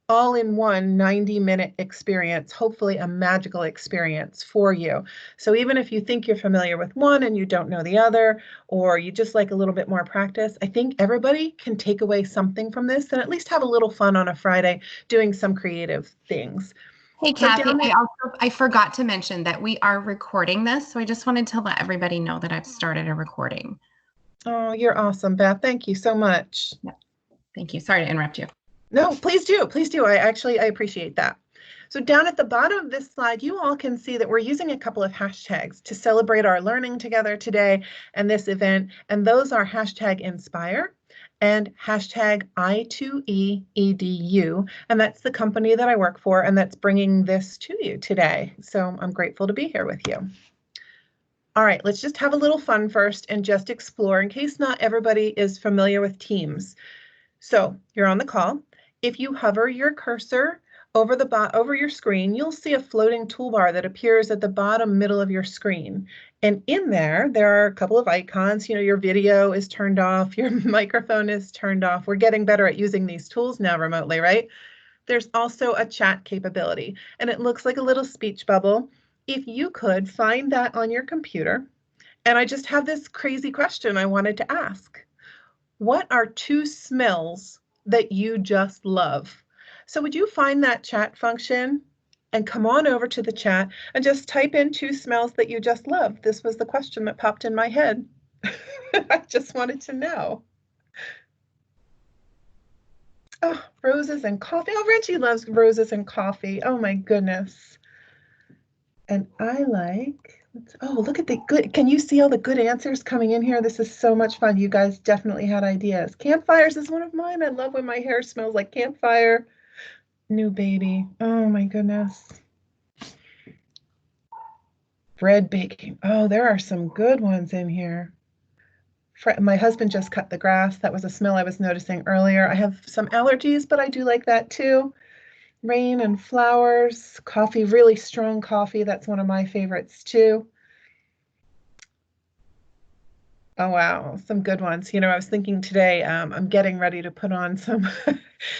all in one 90-minute experience, hopefully a magical experience for you. So even if you think you're familiar with one and you don't know the other, or you just like a little bit more practice, I think everybody can take away something from this and at least have a little fun on a Friday doing some creative things. Hey, So Kathy, down there, I forgot to mention that we are recording this, so I just wanted to let everybody know that I've started a recording. oh, you're awesome, Beth. Thank you so much. Yeah. Thank you. Sorry to interrupt you. No, please do. Please do. I appreciate that. So down at the bottom of this slide, you all can see that we're using a couple of hashtags to celebrate our learning together today and this event. And those are hashtag inspire and hashtag I2EEDU. And that's the company that I work for, and that's bringing this to you today. So I'm grateful to be here with you. All right, let's just have a little fun first and just explore in case not everybody is familiar with Teams. So you're on the call. If you hover your cursor over your screen, you'll see a floating toolbar that appears at the bottom middle of your screen. And in there are a couple of icons. You know, your video is turned off, your microphone is turned off. We're getting better at using these tools now remotely, right? There's also a chat capability, and it looks like a little speech bubble. If you could find that on your computer, and I just have this crazy question I wanted to ask. What are 2 smells that you just love? So would you find that chat function and come on over to the chat and just type in 2 smells that you just love? This was the question that popped in my head. I just wanted to know. Oh, roses and coffee. Oh, Reggie loves roses and coffee. Oh my goodness. And I like, oh, look at the good, can you see all the good answers coming in here? This is so much fun. You guys definitely had ideas. Campfires is one of mine. I love when my hair smells like campfire. New baby. Oh my goodness. Bread baking. Oh, there are some good ones in here. My husband just cut the grass. That was a smell I was noticing earlier. I have some allergies, but I do like that too. Rain and flowers, coffee, really strong coffee. That's one of my favorites too. Oh, wow. Some good ones. You know, I was thinking today, I'm getting ready to put on some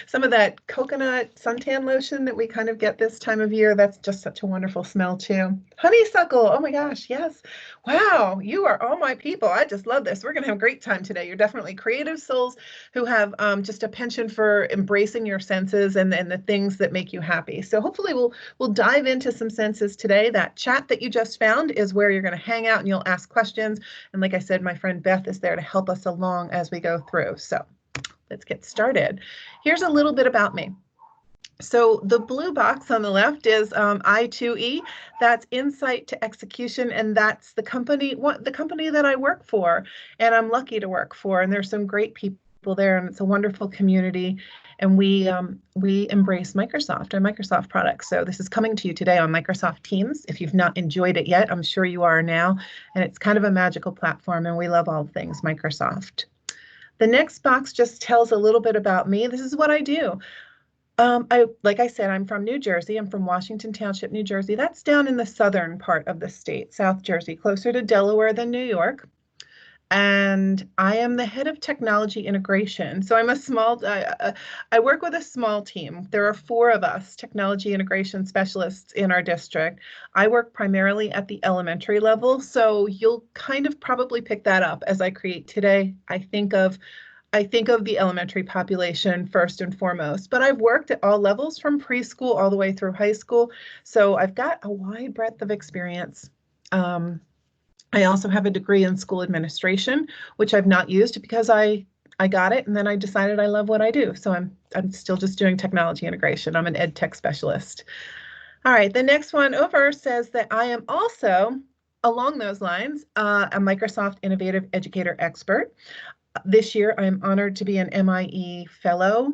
some of that coconut suntan lotion that we kind of get this time of year. That's just such a wonderful smell too. Honeysuckle. Oh my gosh. Yes. Wow. You are all my people. I just love this. We're going to have a great time today. You're definitely creative souls who have just a penchant for embracing your senses and the things that make you happy. So hopefully we'll dive into some senses today. That chat that you just found is where you're going to hang out and you'll ask questions. And like I said, my friend Beth is there to help us along as we go through. So let's get started. Here's a little bit about me. So the blue box on the left is I2E. That's Insight to Execution, and that's the company that I work for, and I'm lucky to work for. And there's some great people there, and it's a wonderful community. And we embrace Microsoft, our Microsoft products. So this is coming to you today on Microsoft Teams. If you've not enjoyed it yet, I'm sure you are now. And it's kind of a magical platform, and we love all things Microsoft. The next box just tells a little bit about me. This is what I do. Like I said, I'm from New Jersey. I'm from Washington Township, New Jersey. That's down in the southern part of the state, South Jersey, closer to Delaware than New York. And I am the head of technology integration. So I work with a small team. There are 4 of us, technology integration specialists in our district. I work primarily at the elementary level. So you'll kind of probably pick that up as I create today. I think of the elementary population first and foremost, but I've worked at all levels from preschool all the way through high school. So I've got a wide breadth of experience. I also have a degree in school administration, which I've not used because I got it and then I decided I love what I do. So I'm still just doing technology integration. I'm an ed tech specialist. All right, the next one over says that I am also, along those lines, a Microsoft Innovative Educator Expert. This year, I'm honored to be an MIE Fellow.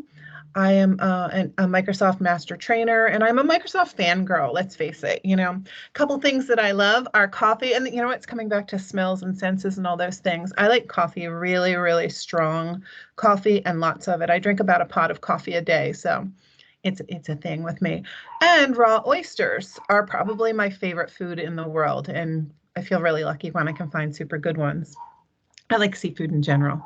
I am a Microsoft Master Trainer, and I'm a Microsoft fangirl, let's face it. You know, a couple things that I love are coffee, and you know, it's coming back to smells and senses and all those things. I like coffee, really, really strong coffee, and lots of it. I drink about a pot of coffee a day, so it's a thing with me. And raw oysters are probably my favorite food in the world, and I feel really lucky when I can find super good ones. I like seafood in general.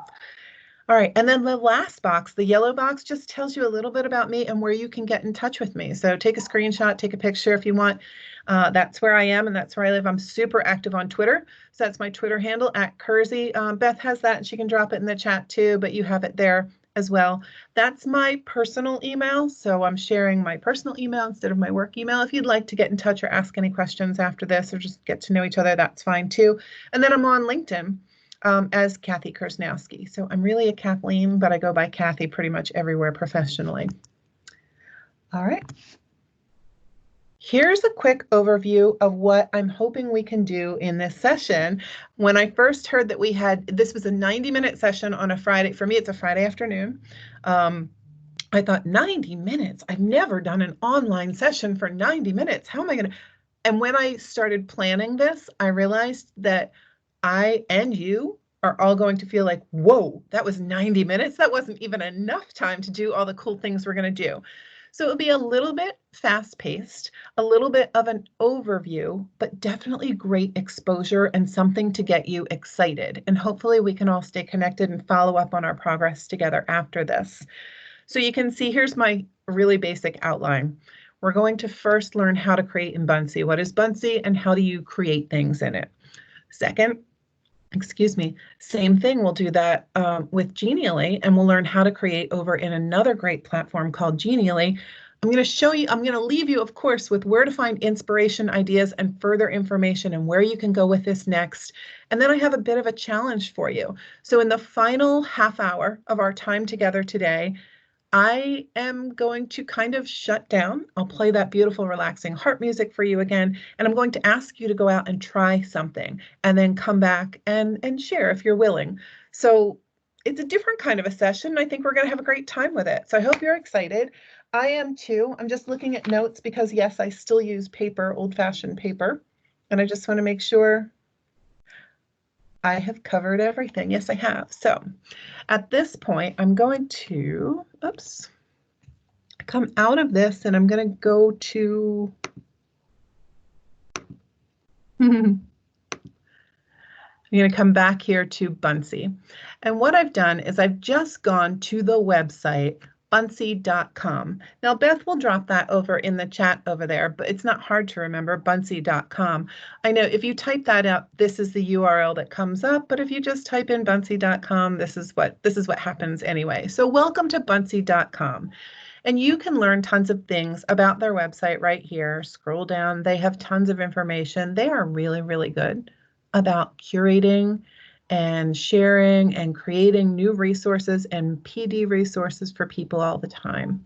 All right, and then the last box, the yellow box, just tells you a little bit about me and where you can get in touch with me. So take a screenshot, take a picture if you want. That's where I am and that's where I live. I'm super active on Twitter. So that's my Twitter handle @Kersey. Beth has that and she can drop it in the chat too, but you have it there as well. That's my personal email. So I'm sharing my personal email instead of my work email. If you'd like to get in touch or ask any questions after this or just get to know each other, that's fine too. And then I'm on LinkedIn as Kathy Kersnowski. So I'm really a Kathleen, but I go by Kathy pretty much everywhere professionally. All right. Here's a quick overview of what I'm hoping we can do in this session. When I first heard that this was a 90-minute session on a Friday, for me it's a Friday afternoon. I thought 90 minutes, I've never done an online session for 90 minutes. How am I gonna? And when I started planning this, I realized that I and you are all going to feel like, whoa, that was 90 minutes. That wasn't even enough time to do all the cool things we're going to do. So it'll be a little bit fast-paced, a little bit of an overview, but definitely great exposure and something to get you excited. And hopefully we can all stay connected and follow up on our progress together after this. So you can see here's my really basic outline. We're going to first learn how to create in Buncee. What is Buncee and how do you create things in it? Second, same thing, we'll do that with Genially, and we'll learn how to create over in another great platform called Genially. I'm going to leave you, of course, with where to find inspiration, ideas, and further information and where you can go with this next. And then I have a bit of a challenge for you. So in the final half hour of our time together today, I am going to kind of shut down. I'll play that beautiful, relaxing heart music for you again, and I'm going to ask you to go out and try something and then come back and share if you're willing. So it's a different kind of a session. I think we're going to have a great time with it. So I hope you're excited. I am too. I'm just looking at notes because, yes, I still use paper, old-fashioned paper, and I just want to make sure I have covered everything. Yes, I have. So at this point, I'm going to, come out of this and I'm going to go to, I'm going to come back here to Buncee. And what I've done is I've just gone to the website, buncee.com. Now, Beth will drop that over in the chat over there, but it's not hard to remember, buncee.com. I know if you type that out, this is the URL that comes up, but if you just type in buncee.com, this is what happens anyway. So welcome to buncee.com. And you can learn tons of things about their website right here. Scroll down, they have tons of information. They are really, really good about curating and sharing and creating new resources and PD resources for people all the time.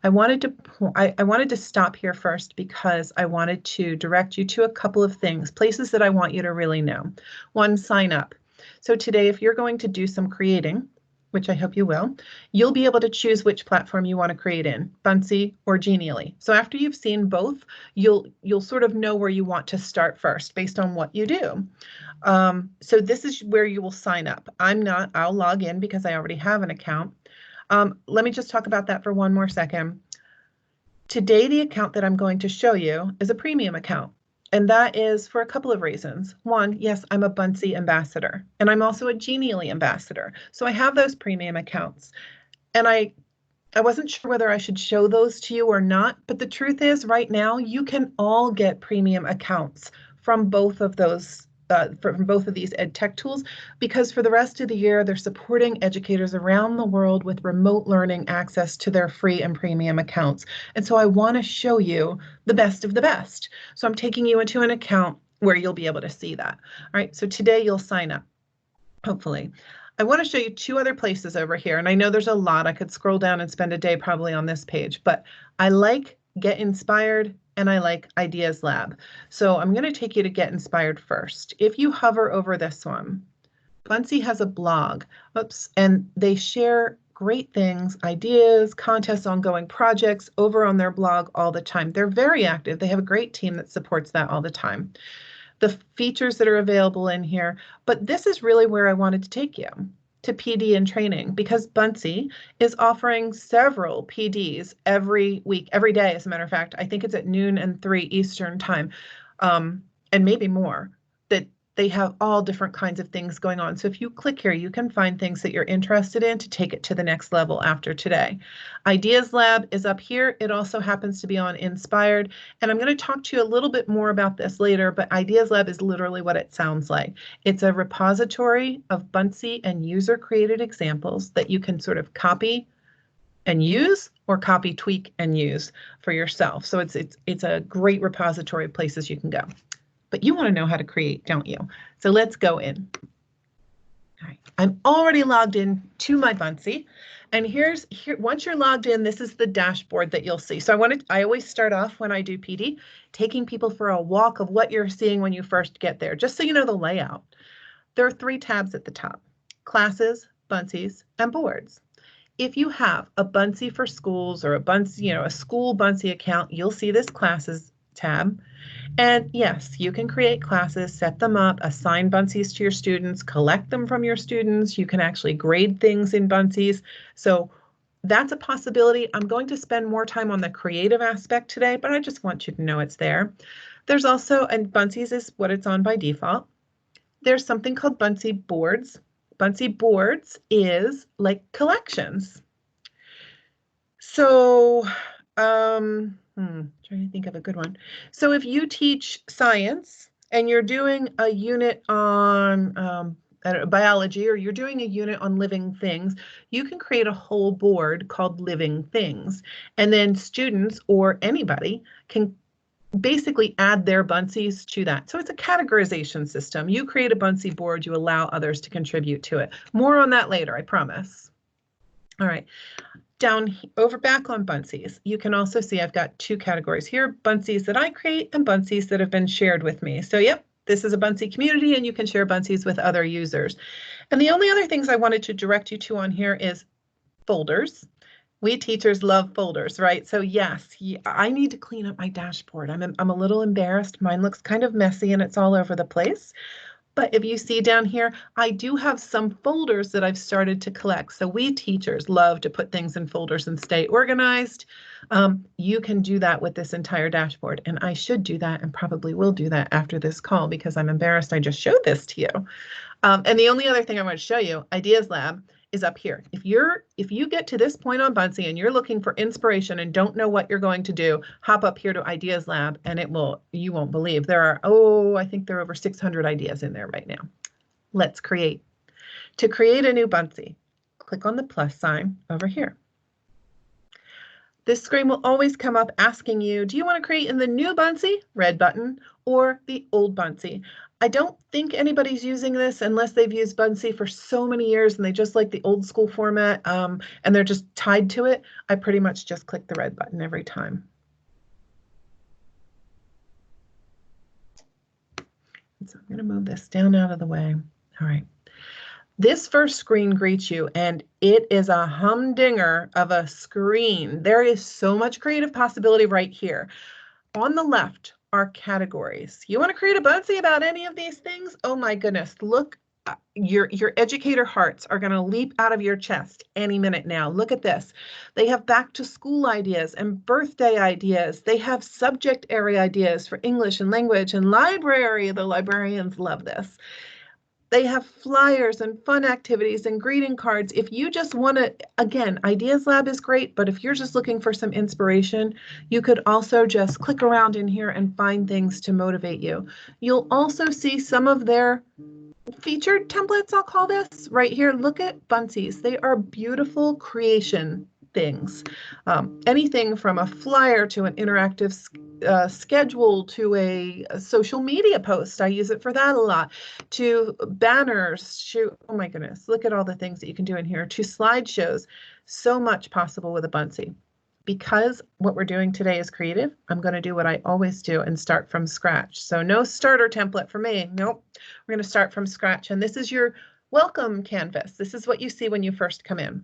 I wanted to stop here first because I wanted to direct you to a couple of things, places that I want you to really know. One, sign up. So today, if you're going to do some creating, which I hope you will, you'll be able to choose which platform you want to create in, Buncee or Genially. So after you've seen both, you'll sort of know where you want to start first based on what you do. So this is where you will sign up. I'll log in because I already have an account. Let me just talk about that for one more second. Today, the account that I'm going to show you is a premium account. And that is for a couple of reasons. One, yes, I'm a Buncee ambassador, and I'm also a Genially ambassador. So I have those premium accounts. And I wasn't sure whether I should show those to you or not, but the truth is right now you can all get premium accounts from both of those from both of these ed tech tools, because for the rest of the year they're supporting educators around the world with remote learning access to their free and premium accounts. And so I want to show you the best of the best. So I'm taking you into an account where you'll be able to see that. All right, so today you'll sign up, hopefully. I want to show you two other places over here, and I know there's a lot. I could scroll down and spend a day probably on this page, but I like Get Inspired and I like Ideas Lab. So I'm going to take you to Get Inspired first. If you hover over this one, Buncee has a blog, and they share great things, ideas, contests, ongoing projects over on their blog all the time. They're very active. They have a great team that supports that all the time. The features that are available in here, but this is really where I wanted to take you, to PD and training, because Buncee is offering several PDs every week, every day, as a matter of fact. I think it's at noon and 3 Eastern time, and maybe more, that They have all different kinds of things going on. So if you click here, you can find things that you're interested in to take it to the next level after today. Ideas Lab is up here. It also happens to be on Inspired. And I'm going to talk to you a little bit more about this later, but Ideas Lab is literally what it sounds like. It's a repository of Buncee and user-created examples that you can sort of copy and use, or copy, tweak, and use for yourself. So it's a great repository of places you can go. But you want to know how to create, don't you? So let's go in. All right. I'm already logged in to my Buncee, and here once you're logged in, this is the dashboard that you'll see. So I always start off when I do PD, taking people for a walk of what you're seeing when you first get there, just so you know the layout. There are 3 tabs at the top: classes, Buncees, and boards. If you have a Buncee for schools or a Buncee, a school Buncee account, you'll see this classes tab. And yes, you can create classes, set them up, assign Buncees to your students, collect them from your students. You can actually grade things in Buncees. So that's a possibility. I'm going to spend more time on the creative aspect today, but I just want you to know it's there. There's also, and Buncees is what it's on by default. There's something called Buncee boards. Buncee boards is like collections. So, trying to think of a good one. So if you teach science and you're doing a unit on biology, or you're doing a unit on living things, you can create a whole board called Living Things. And then students or anybody can basically add their Buncees to that. So it's a categorization system. You create a Buncee board, you allow others to contribute to it. More on that later, I promise. All right. Down over back on Buncees, you can also see I've got 2 categories here: Buncees that I create and Buncees that have been shared with me. So yep, this is a Buncee community and you can share Buncees with other users. And the only other things I wanted to direct you to on here is folders. We teachers love folders, right? So yes, I need to clean up my dashboard. I'm a little embarrassed. Mine looks kind of messy and it's all over the place. But if you see down here, I do have some folders that I've started to collect. So we teachers love to put things in folders and stay organized. You can do that with this entire dashboard, and I should do that and probably will do that after this call because I'm embarrassed I just showed this to you. And the only other thing I want to show you, Ideas Lab, is up here. If you get to this point on Buncee and you're looking for inspiration and don't know what you're going to do, hop up here to Ideas Lab and you won't believe there are, I think there are over 600 ideas in there right now. Let's create. To create a new Buncee, click on the plus sign over here. This screen will always come up asking you, do you want to create in the new Buncee, red button, or the old Buncee? I don't think anybody's using this unless they've used Buncee for so many years and they just like the old school format and they're just tied to it. I pretty much just click the red button every time. So I'm going to move this down out of the way. All right. This first screen greets you, and it is a humdinger of a screen. There is so much creative possibility right here. On the left are categories. You want to create a Buncee about any of these things? Oh my goodness, look, your educator hearts are going to leap out of your chest any minute now. Look at this. They have back to school ideas and birthday ideas. They have subject area ideas for English and language and library. The librarians love this. They have flyers and fun activities and greeting cards. If you just want to, again, Ideas Lab is great, but if you're just looking for some inspiration, you could also just click around in here and find things to motivate you. You'll also see some of their featured templates, I'll call this, right here. Look at Buncees. They are beautiful creation things. Anything from a flyer to an interactive schedule to a social media post. I use it for that a lot. To banners, oh my goodness, look at all the things that you can do in here. To slideshows, so much possible with a Buncee. Because what we're doing today is creative, I'm going to do what I always do and start from scratch. So no starter template for me. Nope. We're going to start from scratch. And this is your welcome canvas. This is what you see when you first come in.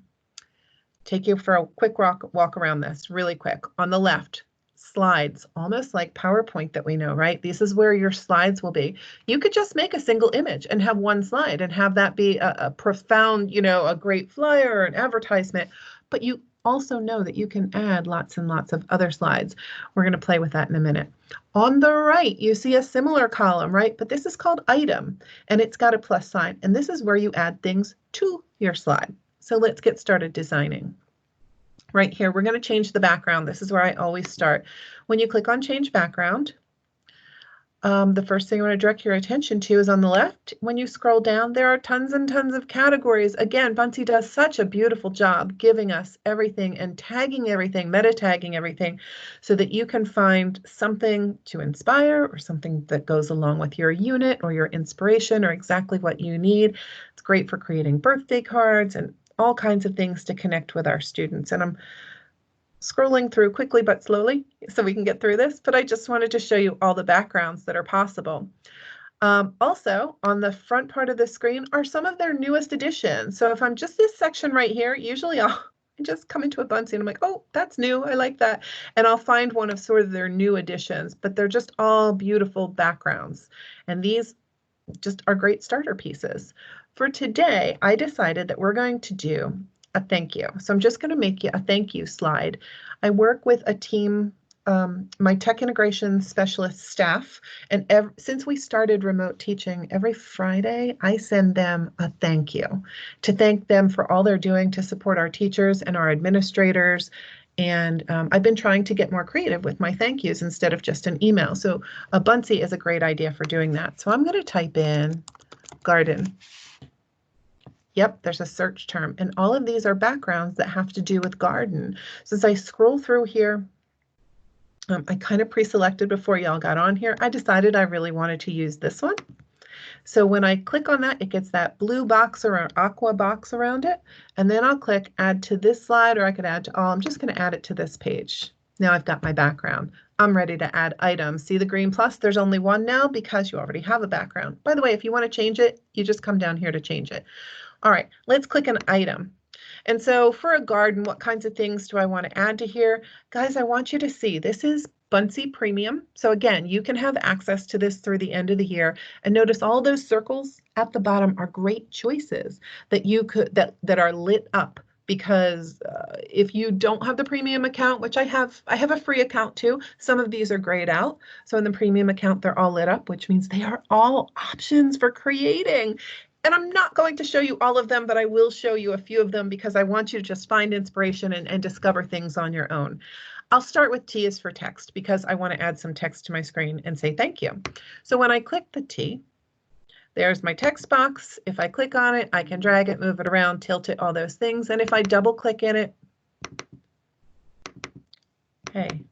Take you for a quick walk around this really quick. On the left, slides, almost like PowerPoint that we know, right? This is where your slides will be. You could just make a single image and have one slide and have that be a profound, a great flyer or an advertisement. But also know that you can add lots and lots of other slides. We're going to play with that in a minute. On the right, you see a similar column, right? But this is called item, and it's got a plus sign. And this is where you add things to your slide. So let's get started designing. Right here, we're going to change the background. This is where I always start. When you click on change background, the first thing I want to direct your attention to is on the left. When you scroll down, there are tons and tons of categories. Again, Buncee does such a beautiful job giving us everything and tagging everything, meta tagging everything, so that you can find something to inspire or something that goes along with your unit or your inspiration or exactly what you need. It's great for creating birthday cards and all kinds of things to connect with our students. And I'm scrolling through quickly but slowly so we can get through this, but I just wanted to show you all the backgrounds that are possible. Also, on the front part of the screen are some of their newest additions. So if I'm just this section right here, usually I'll just come into a Buncee and I'm like, oh, that's new, I like that. And I'll find one of sort of their new additions, but they're just all beautiful backgrounds. And these just are great starter pieces. For today, I decided that we're going to do a thank you. So I'm just going to make you a thank you slide. I work with a team, my tech integration specialist staff, and since we started remote teaching, every Friday I send them a thank you to thank them for all they're doing to support our teachers and our administrators. And I've been trying to get more creative with my thank yous instead of just an email. So a Buncee is a great idea for doing that. So I'm going to type in garden. Yep, there's a search term, and all of these are backgrounds that have to do with garden. So as I scroll through here, I kind of pre-selected before y'all got on here. I decided I really wanted to use this one. So when I click on that, it gets that blue box or aqua box around it, and then I'll click add to this slide, or I could add to all. I'm just going to add it to this page. Now I've got my background. I'm ready to add items. See the green plus? There's only one now because you already have a background. By the way, if you want to change it, you just come down here to change it. All right, let's click an item. And so for a garden, what kinds of things do I want to add to here? Guys, I want you to see this is Buncee Premium. So again, you can have access to this through the end of the year. And notice all those circles at the bottom are great choices that you could that are lit up, because if you don't have the premium account, which I have a free account too. Some of these are grayed out. So in the premium account, they're all lit up, which means they are all options for creating. And I'm not going to show you all of them, but I will show you a few of them because I want you to just find inspiration and discover things on your own. I'll start with T is for text because I want to add some text to my screen and say thank you. So when I click the T, there's my text box. If I click on it, I can drag it, move it around, tilt it, all those things. And if I double click in it, hey,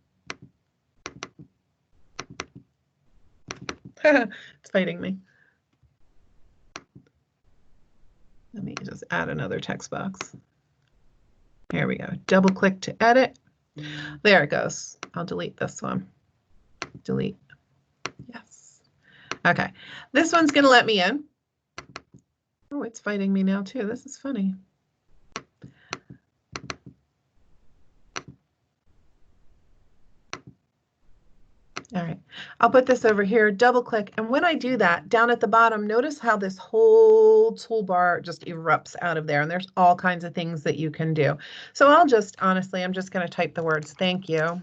it's fighting me. Let me just add another text box. Here we go. Double click to edit. There it goes. I'll delete this one. Delete. Yes. Okay. This one's going to let me in. Oh, it's fighting me now too. This is funny. All right, I'll put this over here, double click, and when I do that, down at the bottom, notice how this whole toolbar just erupts out of there, and there's all kinds of things that you can do. So I'll just, honestly, I'm just going to type the words thank you,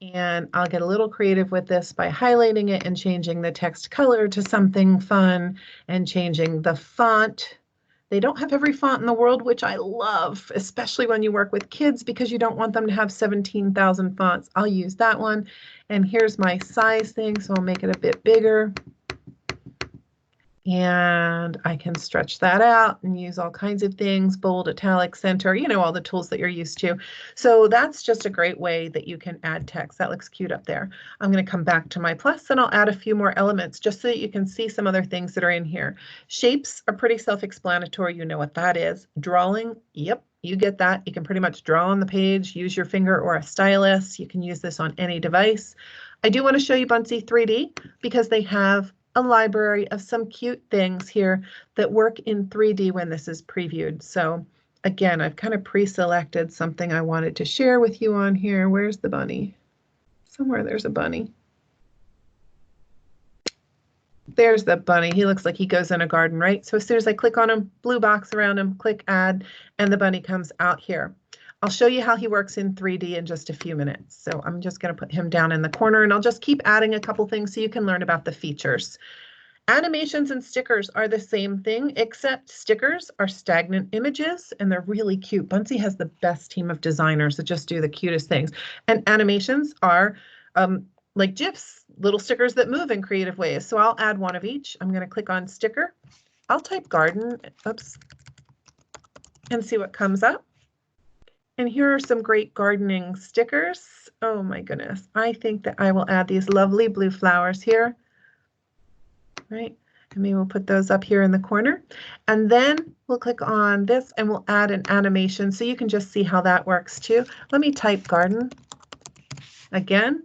and I'll get a little creative with this by highlighting it and changing the text color to something fun and changing the font. They don't have every font in the world, which I love, especially when you work with kids because you don't want them to have 17,000 fonts. I'll use that one. And here's my size thing, so I'll make it a bit bigger. And I can stretch that out and use all kinds of things, bold, italic, center, you know, all the tools that you're used to. So that's just a great way that you can add text. That looks cute up there. I'm going to come back to my plus and I'll add a few more elements just so that you can see some other things that are in here. Shapes are pretty self-explanatory. You know what that is. Drawing, yep, you get that. You can pretty much draw on the page, use your finger or a stylus. You can use this on any device. I do want to show you Buncee 3D because they have a library of some cute things here that work in 3D when this is previewed. So again, I've kind of pre-selected something I wanted to share with you on here. Where's the bunny? Somewhere there's a bunny. There's the bunny. He looks like he goes in a garden, right? So as soon as I click on him, blue box around him, click add, and the bunny comes out here. I'll show you how he works in 3D in just a few minutes. So I'm just going to put him down in the corner, and I'll just keep adding a couple things so you can learn about the features. Animations and stickers are the same thing, except stickers are stagnant images and they're really cute. Buncee has the best team of designers that just do the cutest things. And animations are like GIFs, little stickers that move in creative ways. So I'll add one of each. I'm going to click on sticker. I'll type garden, oops, and see what comes up. And here are some great gardening stickers. Oh my goodness. I think that I will add these lovely blue flowers here. Right, and maybe we'll put those up here in the corner, and then we'll click on this and we'll add an animation so you can just see how that works too. Let me type garden again,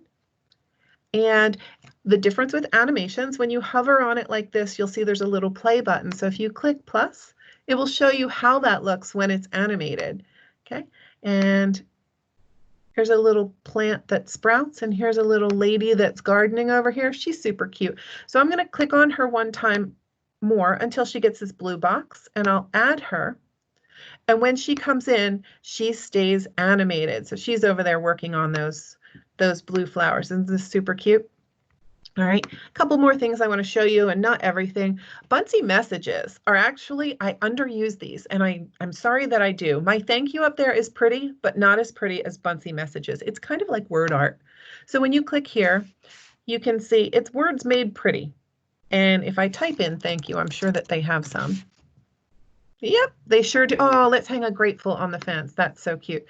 and the difference with animations, when you hover on it like this, you'll see there's a little play button. So if you click plus, it will show you how that looks when it's animated. Okay, and here's a little plant that sprouts, and here's a little lady that's gardening over here. She's super cute. So I'm going to click on her one time more until she gets this blue box, and I'll add her. And when she comes in, she stays animated. So she's over there working on those blue flowers. Isn't this super cute? All right, a couple more things I want to show you, and not everything. Buncee messages are actually, I underuse these, and I'm sorry that I do. My thank you up there is pretty, but not as pretty as Buncee messages. It's kind of like word art. So when you click here, you can see it's words made pretty. And if I type in thank you, I'm sure that they have some. Yep, they sure do. Oh, let's hang a grateful on the fence. That's so cute.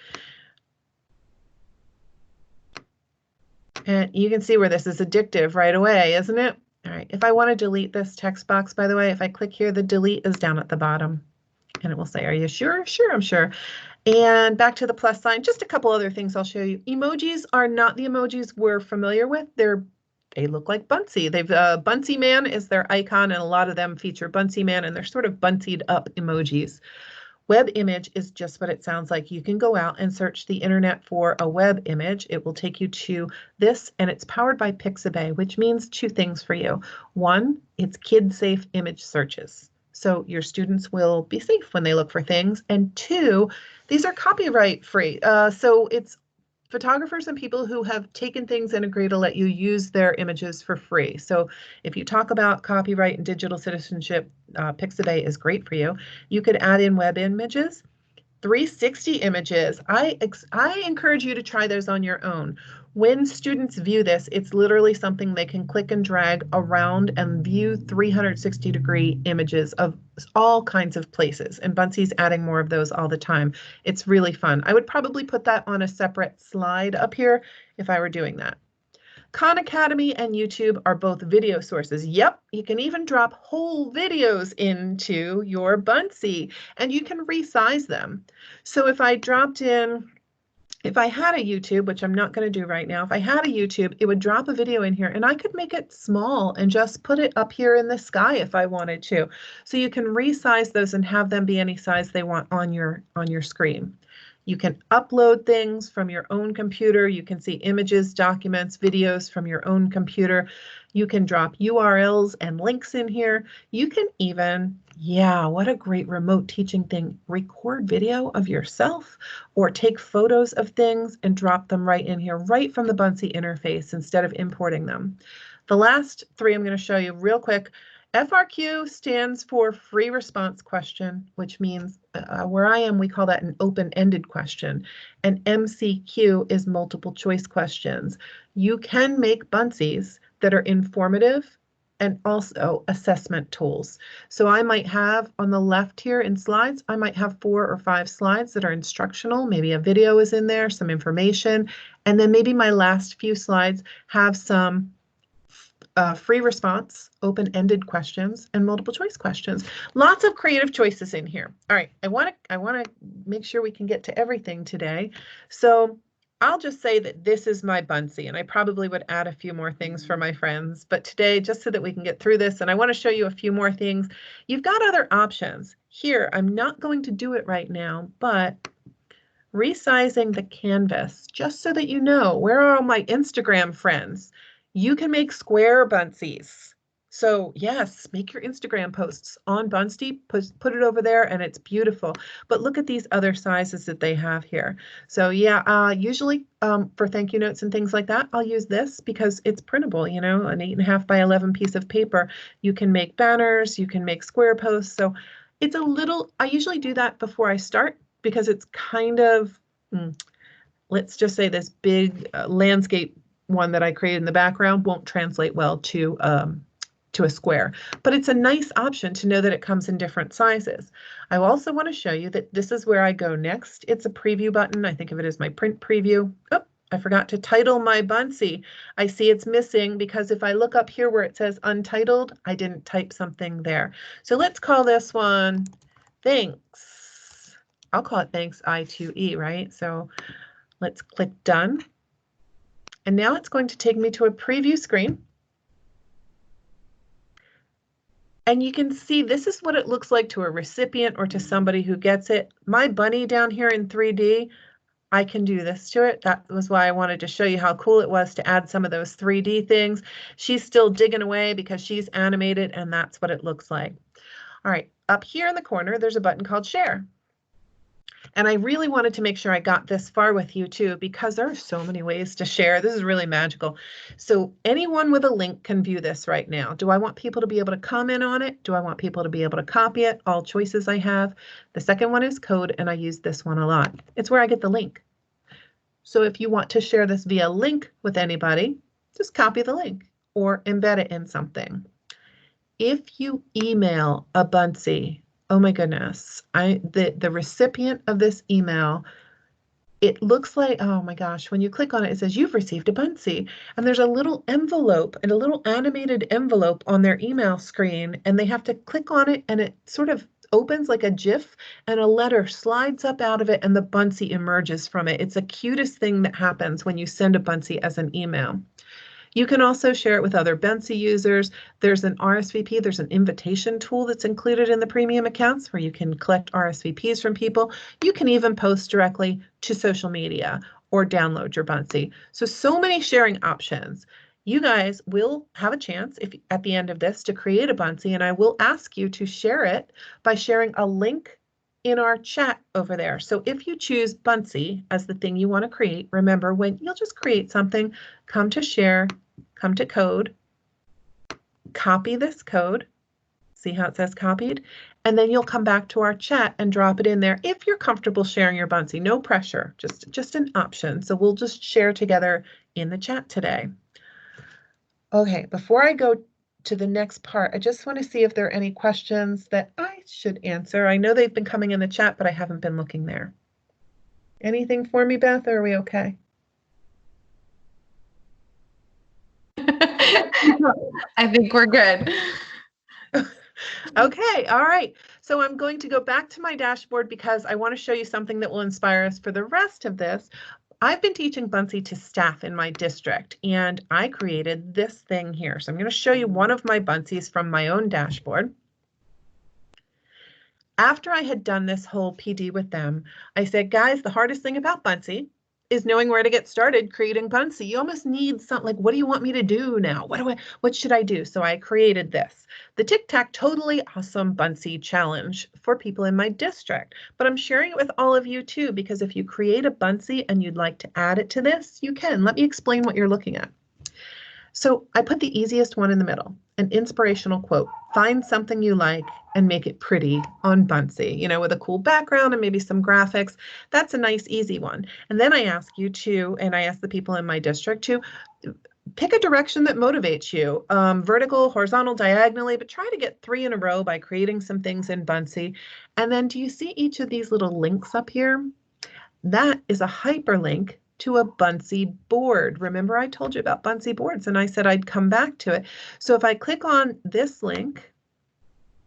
And you can see where this is addictive right away, isn't it? All right, if I want to delete this text box, by the way, if I click here, the delete is down at the bottom. And it will say, are you sure? Sure, I'm sure. And back to the plus sign, just a couple other things I'll show you. Emojis are not the emojis we're familiar with. They look like Buncee. Buncee Man is their icon, and a lot of them feature Buncee Man, and they're sort of Bunceed up emojis. Web image is just what it sounds like. You can go out and search the internet for a web image. It will take you to this, and it's powered by Pixabay, which means two things for you. One, it's kid-safe image searches. So your students will be safe when they look for things. And two, these are copyright free. So it's photographers and people who have taken things and agree to let you use their images for free. So if you talk about copyright and digital citizenship, Pixabay is great for you. You could add in web images, 360 images. I encourage you to try those on your own. When students view this, it's literally something they can click and drag around and view 360-degree images of all kinds of places. And Buncee's adding more of those all the time. It's really fun. I would probably put that on a separate slide up here if I were doing that. Khan Academy and YouTube are both video sources. Yep, you can even drop whole videos into your Buncee, and you can resize them. So if I dropped in, if I had a YouTube, which I'm not going to do right now, if I had a YouTube, it would drop a video in here, and I could make it small and just put it up here in the sky if I wanted to. So you can resize those and have them be any size they want on your screen. You can upload things from your own computer. You can see images, documents, videos from your own computer. You can drop URLs and links in here. You can even, yeah, what a great remote teaching thing, record video of yourself or take photos of things and drop them right in here, right from the Buncee interface instead of importing them. The last three I'm going to show you real quick. FRQ stands for free response question, which means where I am, we call that an open-ended question. And MCQ is multiple choice questions. You can make Buncees that are informative and also assessment tools. So I might have on the left here in slides, I might have 4 or 5 slides that are instructional. Maybe a video is in there, some information, and then maybe my last few slides have some free response, open-ended questions, and multiple choice questions. Lots of creative choices in here. All right, I want to make sure we can get to everything today. So I'll just say that this is my Buncee, and I probably would add a few more things for my friends. But today, just so that we can get through this, and I want to show you a few more things. You've got other options. Here, I'm not going to do it right now, but resizing the canvas, just so that you know, where are all my Instagram friends? You can make square Buncees. So yes, make your Instagram posts on Buncee, put it over there, and it's beautiful. But look at these other sizes that they have here. So yeah, usually for thank you notes and things like that, I'll use this because it's printable, you know, an 8.5 by 11 piece of paper. You can make banners, you can make square posts. So it's a little, I usually do that before I start because it's kind of, let's just say this big landscape one that I created in the background won't translate well to a square, but it's a nice option to know that it comes in different sizes. I also want to show you that this is where I go next. It's a preview button. I think of it as my print preview. Oh, I forgot to title my Buncee. I see it's missing because if I look up here where it says untitled, I didn't type something there. So let's call this one Thanks. I'll call it Thanks I2E, right? So let's click done. And now it's going to take me to a preview screen. And you can see this is what it looks like to a recipient or to somebody who gets it. My bunny down here in 3D, I can do this to it. That was why I wanted to show you how cool it was to add some of those 3D things. She's still digging away because she's animated, and that's what it looks like. All right, up here in the corner, there's a button called Share. And I really wanted to make sure I got this far with you too, because there are so many ways to share. This is really magical. So anyone with a link can view this right now. Do I want people to be able to comment on it? Do I want people to be able to copy it? All choices I have. The second one is code, and I use this one a lot. It's where I get the link. So if you want to share this via link with anybody, just copy the link or embed it in something. If you email a Buncee, oh my goodness, the recipient of this email, it looks like, oh my gosh, when you click on it, it says you've received a Buncee, and there's a little envelope and a little animated envelope on their email screen, and they have to click on it, and it sort of opens like a GIF, and a letter slides up out of it, and the Buncee emerges from it. It's the cutest thing that happens when you send a Buncee as an email. You can also share it with other Buncee users. There's an RSVP, there's an invitation tool that's included in the premium accounts where you can collect RSVPs from people. You can even post directly to social media or download your Buncee. So many sharing options. You guys will have a chance if at the end of this to create a Buncee, and I will ask you to share it by sharing a link in our chat over there. So if you choose Buncee as the thing you want to create, remember when you'll just create something, come to share, come to code, copy this code, see how it says copied, and then you'll come back to our chat and drop it in there if you're comfortable sharing your Buncee. No pressure, just an option. So we'll just share together in the chat today. Okay, before I go to the next part, I just want to see if there are any questions that I should answer. I know they've been coming in the chat, but I haven't been looking there. Anything for me, Beth, or are we okay? I think we're good. Okay, all right. So I'm going to go back to my dashboard because I want to show you something that will inspire us for the rest of this. I've been teaching Buncee to staff in my district, and I created this thing here. So I'm going to show you one of my Buncees from my own dashboard. After I had done this whole PD with them, I said, guys, the hardest thing about Buncee is knowing where to get started creating Buncee. You almost need something like, what do you want me to do now? What should I do? So I created this, the Tic Tac Totally Awesome Buncee Challenge for people in my district. But I'm sharing it with all of you too, because if you create a Buncee and you'd like to add it to this, you can. Let me explain what you're looking at. So I put the easiest one in the middle, an inspirational quote. Find something you like and make it pretty on Buncee, you know, with a cool background and maybe some graphics. That's a nice, easy one. And then I ask you to, and I ask the people in my district to pick a direction that motivates you, vertical, horizontal, diagonally, but try to get 3 in a row by creating some things in Buncee. And then do you see each of these little links up here? That is a hyperlink to a Buncee board. Remember I told you about Buncee boards and I said I'd come back to it. So if I click on this link,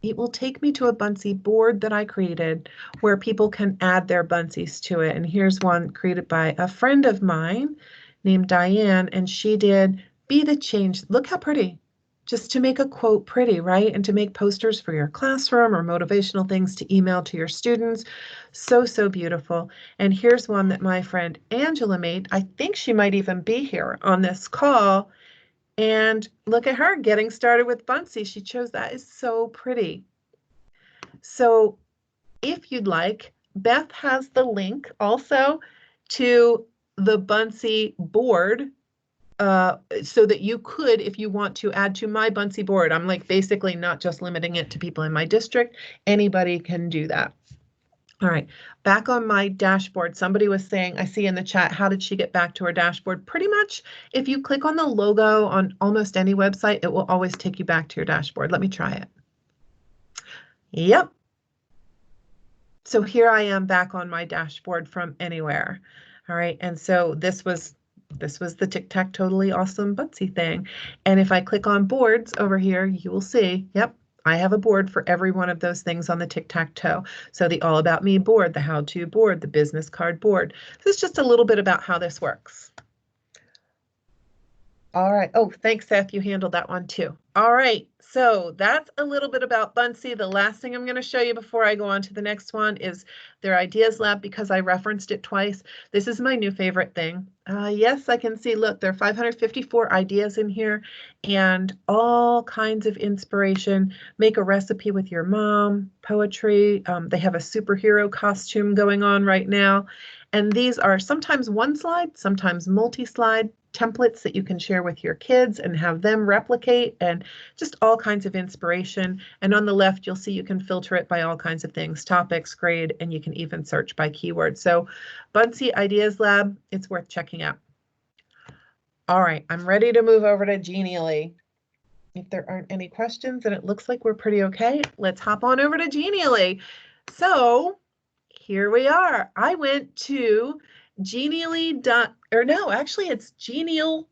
it will take me to a Buncee board that I created where people can add their Buncees to it. And here's one created by a friend of mine named Diane, and she did Be the Change. Look how pretty. Just to make a quote pretty, right? And to make posters for your classroom or motivational things to email to your students. So beautiful. And here's one that my friend Angela made. I think she might even be here on this call. And look at her getting started with Buncee. She chose that. Is so pretty. So if you'd like, Beth has the link also to the Buncee board, so that you could, if you want to add to my Buncee board. I'm like basically not just limiting it to people in my district. Anybody can do that. All right, back on my dashboard, somebody was saying, I see in the chat, how did she get back to her dashboard? Pretty much, if you click on the logo on almost any website, it will always take you back to your dashboard. Let me try it. Yep. So here I am back on my dashboard from anywhere. All right, and so this was the Tic Tac Totally Awesome Buncee thing. And if I click on boards over here, you will see, yep, I have a board for every one of those things on the tic-tac-toe. So the All About Me board, the how-to board, the business card board. This is just a little bit about how this works. All right. Oh, thanks, Seth. You handled that one too. All right. So that's a little bit about Buncee. The last thing I'm going to show you before I go on to the next one is their Ideas Lab, because I referenced it twice. This is my new favorite thing. Yes, I can see, look, there are 554 ideas in here and all kinds of inspiration. Make a recipe with your mom, poetry. They have a superhero costume going on right now. And these are sometimes one slide, sometimes multi-slide templates that you can share with your kids and have them replicate, and just all kinds of inspiration. And on the left, you'll see you can filter it by all kinds of things, topics, grade, and you can even search by keyword. So Buncee Ideas Lab, it's worth checking out. All right, I'm ready to move over to Genially. If there aren't any questions, and it looks like we're pretty okay, let's hop on over to Genially. So here we are. I went to Genially actually it's genial.ly.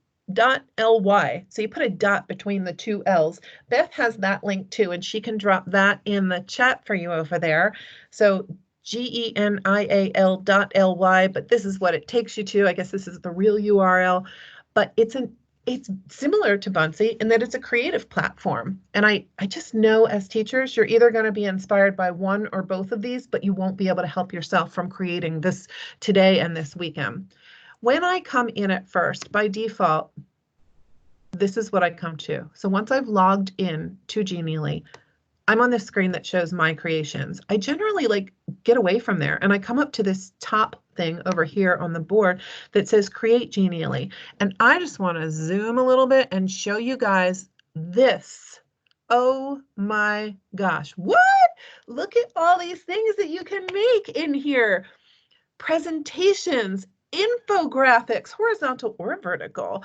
So you put a dot between the two L's. Beth has that link too, and she can drop that in the chat for you over there. So genial.ly, but this is what it takes you to. I guess this is the real URL, but it's similar to Buncee in that it's a creative platform. And I just know as teachers, you're either going to be inspired by one or both of these, but you won't be able to help yourself from creating this today and this weekend. When I come in at first, by default, this is what I come to. So once I've logged in to Genially, I'm on this screen that shows my creations. I generally get away from there and I come up to this top thing over here on the board that says Create Genially. And I just want to zoom a little bit and show you guys this. Oh my gosh, what? Look at all these things that you can make in here. Presentations, infographics, horizontal or vertical,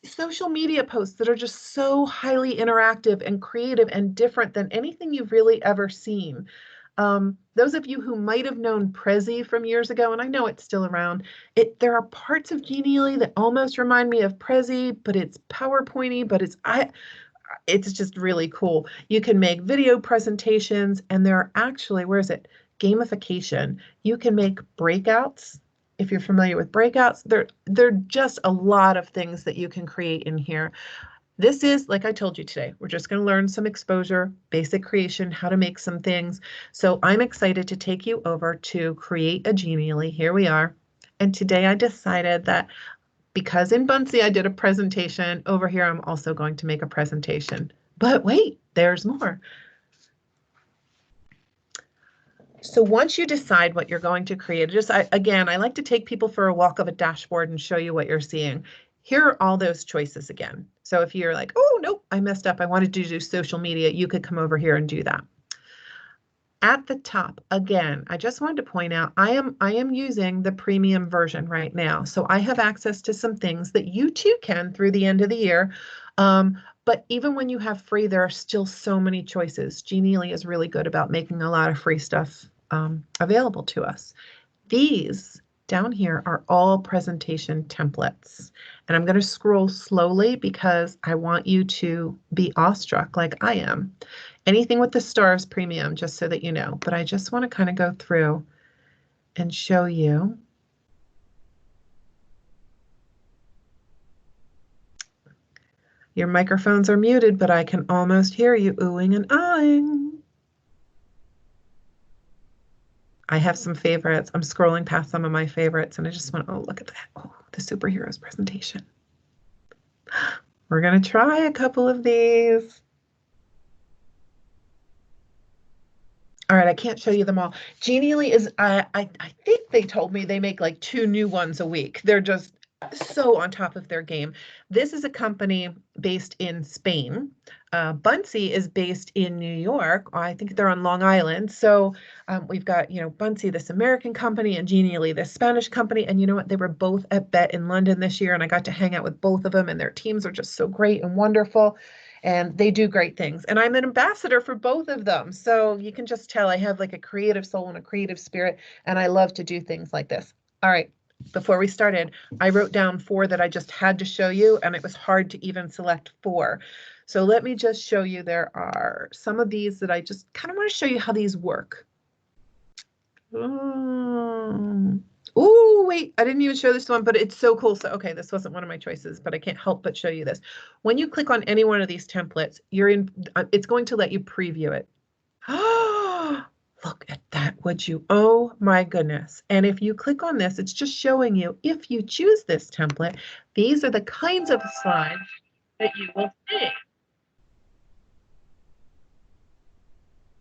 social media posts that are just so highly interactive and creative and different than anything you've really ever seen. Those of you who might have known Prezi from years ago, and I know it's still around, there are parts of Genially that almost remind me of Prezi, but it's PowerPointy, but it's just really cool. You can make video presentations, and there are actually, where is it? Gamification. You can make breakouts. If you're familiar with breakouts, there are just a lot of things that you can create in here. This is, like I told you today, we're just going to learn some exposure, basic creation, how to make some things. So I'm excited to take you over to Create a Genially. Here we are. And today I decided that because in Buncee I did a presentation, over here I'm also going to make a presentation. But wait, there's more. So once you decide what you're going to create, again, I like to take people for a walk of a dashboard and show you what you're seeing. Here are all those choices again. So if you're like, oh, nope, I messed up, I wanted to do social media, you could come over here and do that. At the top, again, I just wanted to point out, I am using the premium version right now. So I have access to some things that you too can through the end of the year. But even when you have free, there are still so many choices. Genially is really good about making a lot of free stuff available to us. These down here are all presentation templates. And I'm going to scroll slowly because I want you to be awestruck like I am. Anything with the stars premium, just so that you know. But I just want to kind of go through and show you. Your microphones are muted, but I can almost hear you oohing and ahhing. I have some favorites. I'm scrolling past some of my favorites and I just want, oh, look at that. Oh, the superheroes presentation. We're going to try a couple of these. All right, I can't show you them all. Genially is, I think they told me they make like 2 new ones a week. They're just so on top of their game. This is a company based in Spain. Buncee is based in New York. I think they're on Long Island. So we've got, Buncee, this American company, and Genially, this Spanish company. And you know what? They were both at Bet in London this year, and I got to hang out with both of them, and their teams are just so great and wonderful. And they do great things. And I'm an ambassador for both of them. So you can just tell I have like a creative soul and a creative spirit, and I love to do things like this. All right, before we started, I wrote down 4 that I just had to show you, and it was hard to even select 4. So let me just show you. There are some of these that I just kind of want to show you how these work. Oh, wait, I didn't even show this one, but it's so cool. So, okay, this wasn't one of my choices, but I can't help but show you this. When you click on any one of these templates, it's going to let you preview it. Look at that, would you? Oh my goodness. And if you click on this, it's just showing you, if you choose this template, these are the kinds of slides that you will see.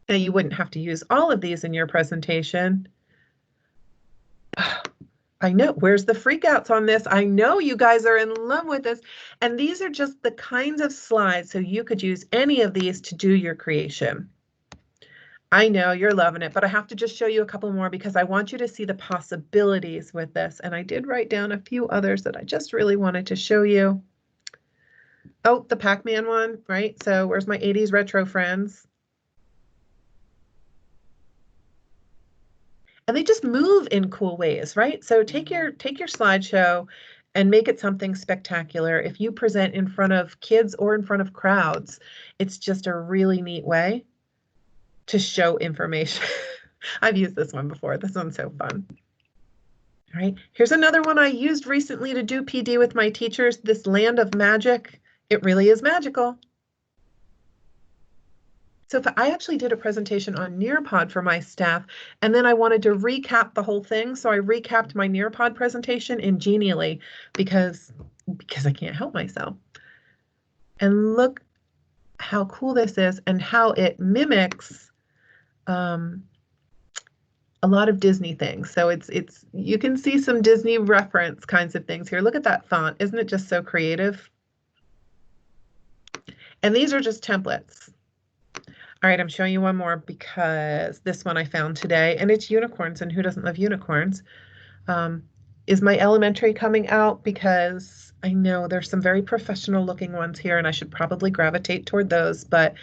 Now, you wouldn't have to use all of these in your presentation. I know. Where's the freakouts on this? I know you guys are in love with this. And these are just the kinds of slides, so you could use any of these to do your creation. I know you're loving it, but I have to just show you a couple more because I want you to see the possibilities with this. And I did write down a few others that I just really wanted to show you. Oh, the Pac-Man one, right? So where's my 80s retro friends? And they just move in cool ways, right? So take your slideshow and make it something spectacular. If you present in front of kids or in front of crowds, it's just a really neat way to show information. I've used this one before. This one's so fun. All right, here's another one I used recently to do PD with my teachers, this Land of Magic. It really is magical. So if I actually did a presentation on Nearpod for my staff, and then I wanted to recap the whole thing. So I recapped my Nearpod presentation in Genially because I can't help myself. And look how cool this is and how it mimics a lot of Disney things. So it's you can see some Disney reference kinds of things here. Look at that font. Isn't it just so creative? And these are just templates. All right, I'm showing you one more because this one I found today, and it's unicorns, and who doesn't love unicorns? Is my elementary coming out? Because I know there's some very professional looking ones here, and I should probably gravitate toward those, but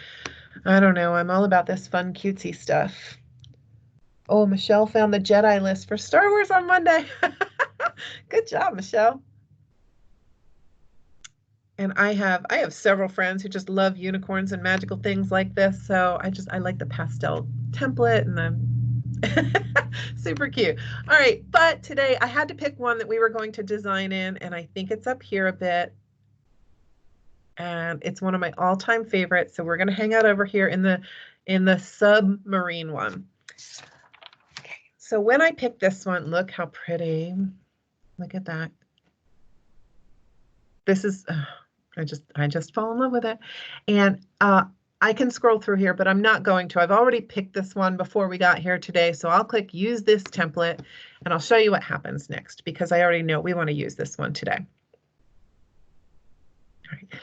I don't know. I'm all about this fun, cutesy stuff. Oh, Michelle found the Jedi list for Star Wars on Monday. Good job, Michelle. And I have several friends who just love unicorns and magical things like this. So I like the pastel template, and I'm super cute. All right, but today I had to pick one that we were going to design in, and I think it's up here a bit. And it's one of my all-time favorites. So we're going to hang out over here in the submarine one. Okay. So when I picked this one, look how pretty. Look at that. This is I just fall in love with it. And I can scroll through here, but I'm not going to. I've already picked this one before we got here today. So I'll click use this template, and I'll show you what happens next because I already know we want to use this one today. All right.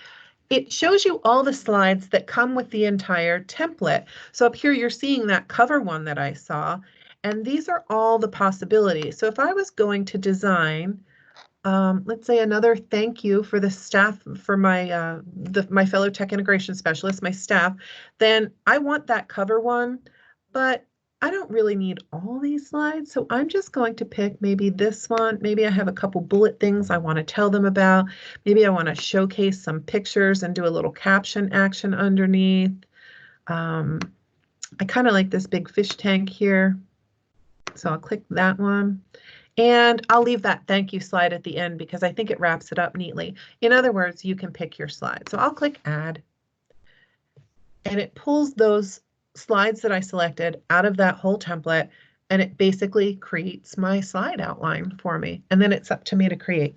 It shows you all the slides that come with the entire template. So up here, you're seeing that cover one that I saw, and these are all the possibilities. So if I was going to design, let's say another thank you for the staff, for my my fellow tech integration specialists, my staff, then I want that cover one, but I don't really need all these slides. So I'm just going to pick maybe this one. Maybe I have a couple bullet things I want to tell them about. Maybe I want to showcase some pictures and do a little caption action underneath. I kind of like this big fish tank here. So I'll click that one. And I'll leave that thank you slide at the end because I think it wraps it up neatly. In other words, you can pick your slide. So I'll click add. And it pulls those slides that I selected out of that whole template, and it basically creates my slide outline for me. And then it's up to me to create.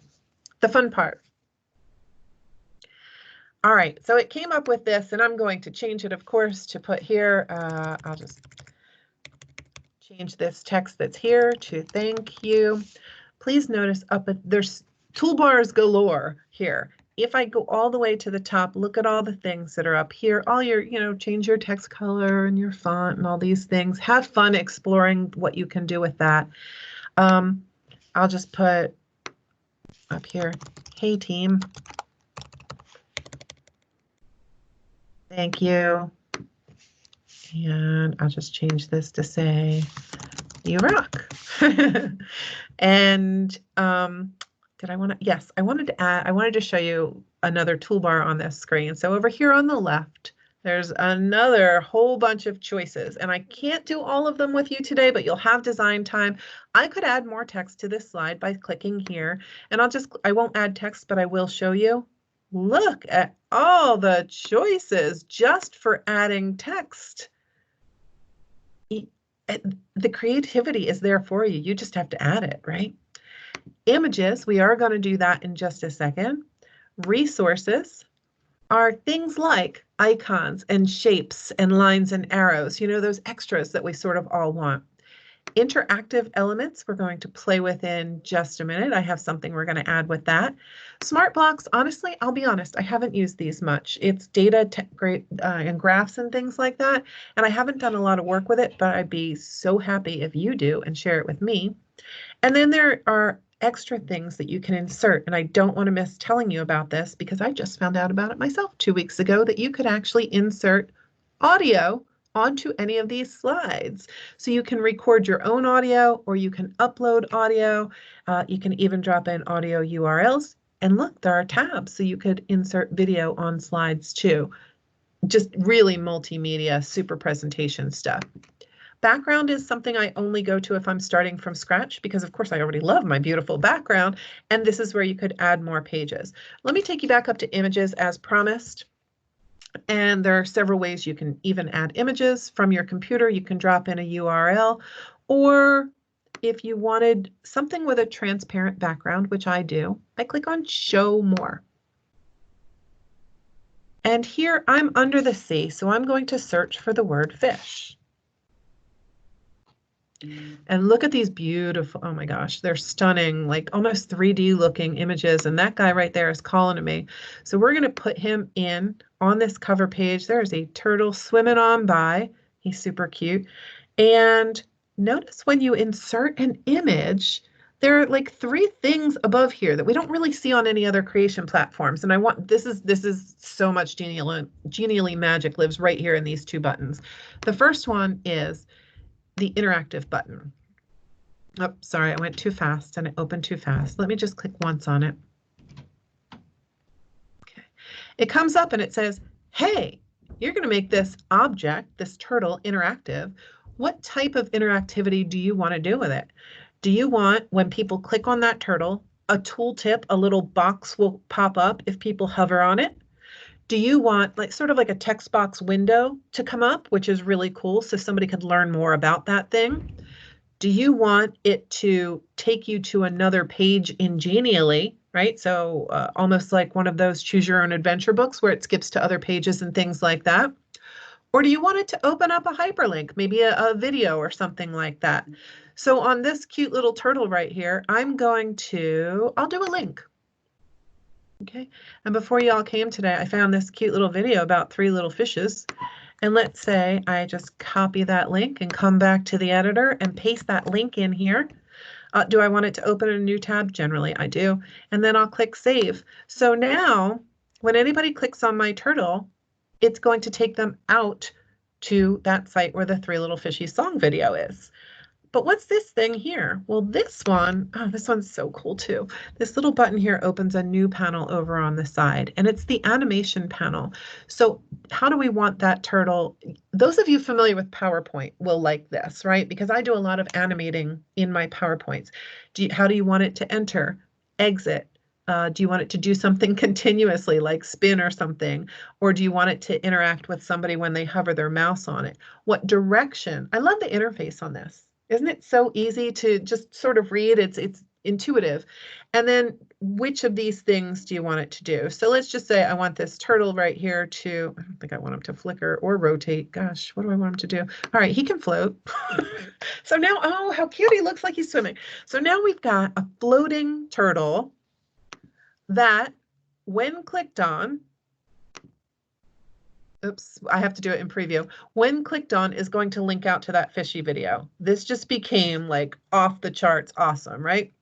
The fun part. All right, so it came up with this, and I'm going to change it, of course, to put here. I'll just change this text that's here to thank you. Please notice up at there's toolbars galore here. If I go all the way to the top, look at all the things that are up here, all your, change your text color and your font and all these things. Have fun exploring what you can do with that. I'll just put up here, hey team, thank you. And I'll just change this to say, you rock. And did I want to? Yes, I wanted to show you another toolbar on this screen. So over here on the left, there's another whole bunch of choices, and I can't do all of them with you today, but you'll have design time. I could add more text to this slide by clicking here, and I won't add text, but I will show you. Look at all the choices just for adding text. The creativity is there for you. You just have to add it, right? Images, we are going to do that in just a second. Resources are things like icons and shapes and lines and arrows, those extras that we sort of all want. Interactive elements we're going to play with in just a minute. I have something we're going to add with that. Smart blocks, honestly, I'll be honest, I haven't used these much. It's data and graphs and things like that, and I haven't done a lot of work with it, but I'd be so happy if you do and share it with me. And then there are extra things that you can insert, and I don't want to miss telling you about this because I just found out about it myself 2 weeks ago, that you could actually insert audio onto any of these slides. So you can record your own audio, or you can upload audio. You can even drop in audio URLs. And look, there are tabs, so you could insert video on slides too. Just really multimedia, super presentation stuff. Background is something I only go to if I'm starting from scratch, because of course I already love my beautiful background, and this is where you could add more pages. Let me take you back up to images as promised. And there are several ways you can even add images from your computer. You can drop in a URL, or if you wanted something with a transparent background, which I do, I click on Show More. And here I'm under the sea, so I'm going to search for the word fish. And look at these beautiful, oh my gosh, they're stunning, like almost 3D looking images. And that guy right there is calling to me. So we're going to put him in on this cover page. There's a turtle swimming on by. He's super cute. And notice when you insert an image, there are like 3 things above here that we don't really see on any other creation platforms. And this is so much Genially magic lives right here in these 2 buttons. The first one is the interactive button. Oh, sorry, I went too fast and it opened too fast. Let me just click once on it. Okay. It comes up and it says, hey, you're going to make this object, this turtle, interactive. What type of interactivity do you want to do with it? Do you want, when people click on that turtle, a tooltip, a little box will pop up if people hover on it? Do you want sort of like a text box window to come up, which is really cool, so somebody could learn more about that thing? Do you want it to take you to another page in Genially, right? So almost like one of those choose your own adventure books where it skips to other pages and things like that? Or do you want it to open up a hyperlink, maybe a video or something like that? So on this cute little turtle right here, I'll do a link. Okay, and before y'all came today, I found this cute little video about 3 little fishes. And let's say I just copy that link and come back to the editor and paste that link in here. Do I want it to open in a new tab? Generally, I do. And then I'll click Save. So now, when anybody clicks on my turtle, it's going to take them out to that site where the 3 Little Fishies song video is. But what's this thing here? Well, this one's so cool too. This little button here opens a new panel over on the side, and it's the animation panel. So how do we want that turtle? Those of you familiar with PowerPoint will like this, right? Because I do a lot of animating in my PowerPoints. How do you want it to enter, exit? Do you want it to do something continuously, like spin or something? Or do you want it to interact with somebody when they hover their mouse on it? What direction? I love the interface on this. Isn't it so easy to just sort of read? It's intuitive. And then which of these things do you want it to do? So let's just say I want this turtle right here to, I don't think I want him to flicker or rotate. Gosh, what do I want him to do? All right, he can float. So now, oh, how cute, he looks like he's swimming. So now we've got a floating turtle that, when clicked on, oops, I have to do it in preview. When clicked on is going to link out to that fishy video. This just became like off the charts awesome, right?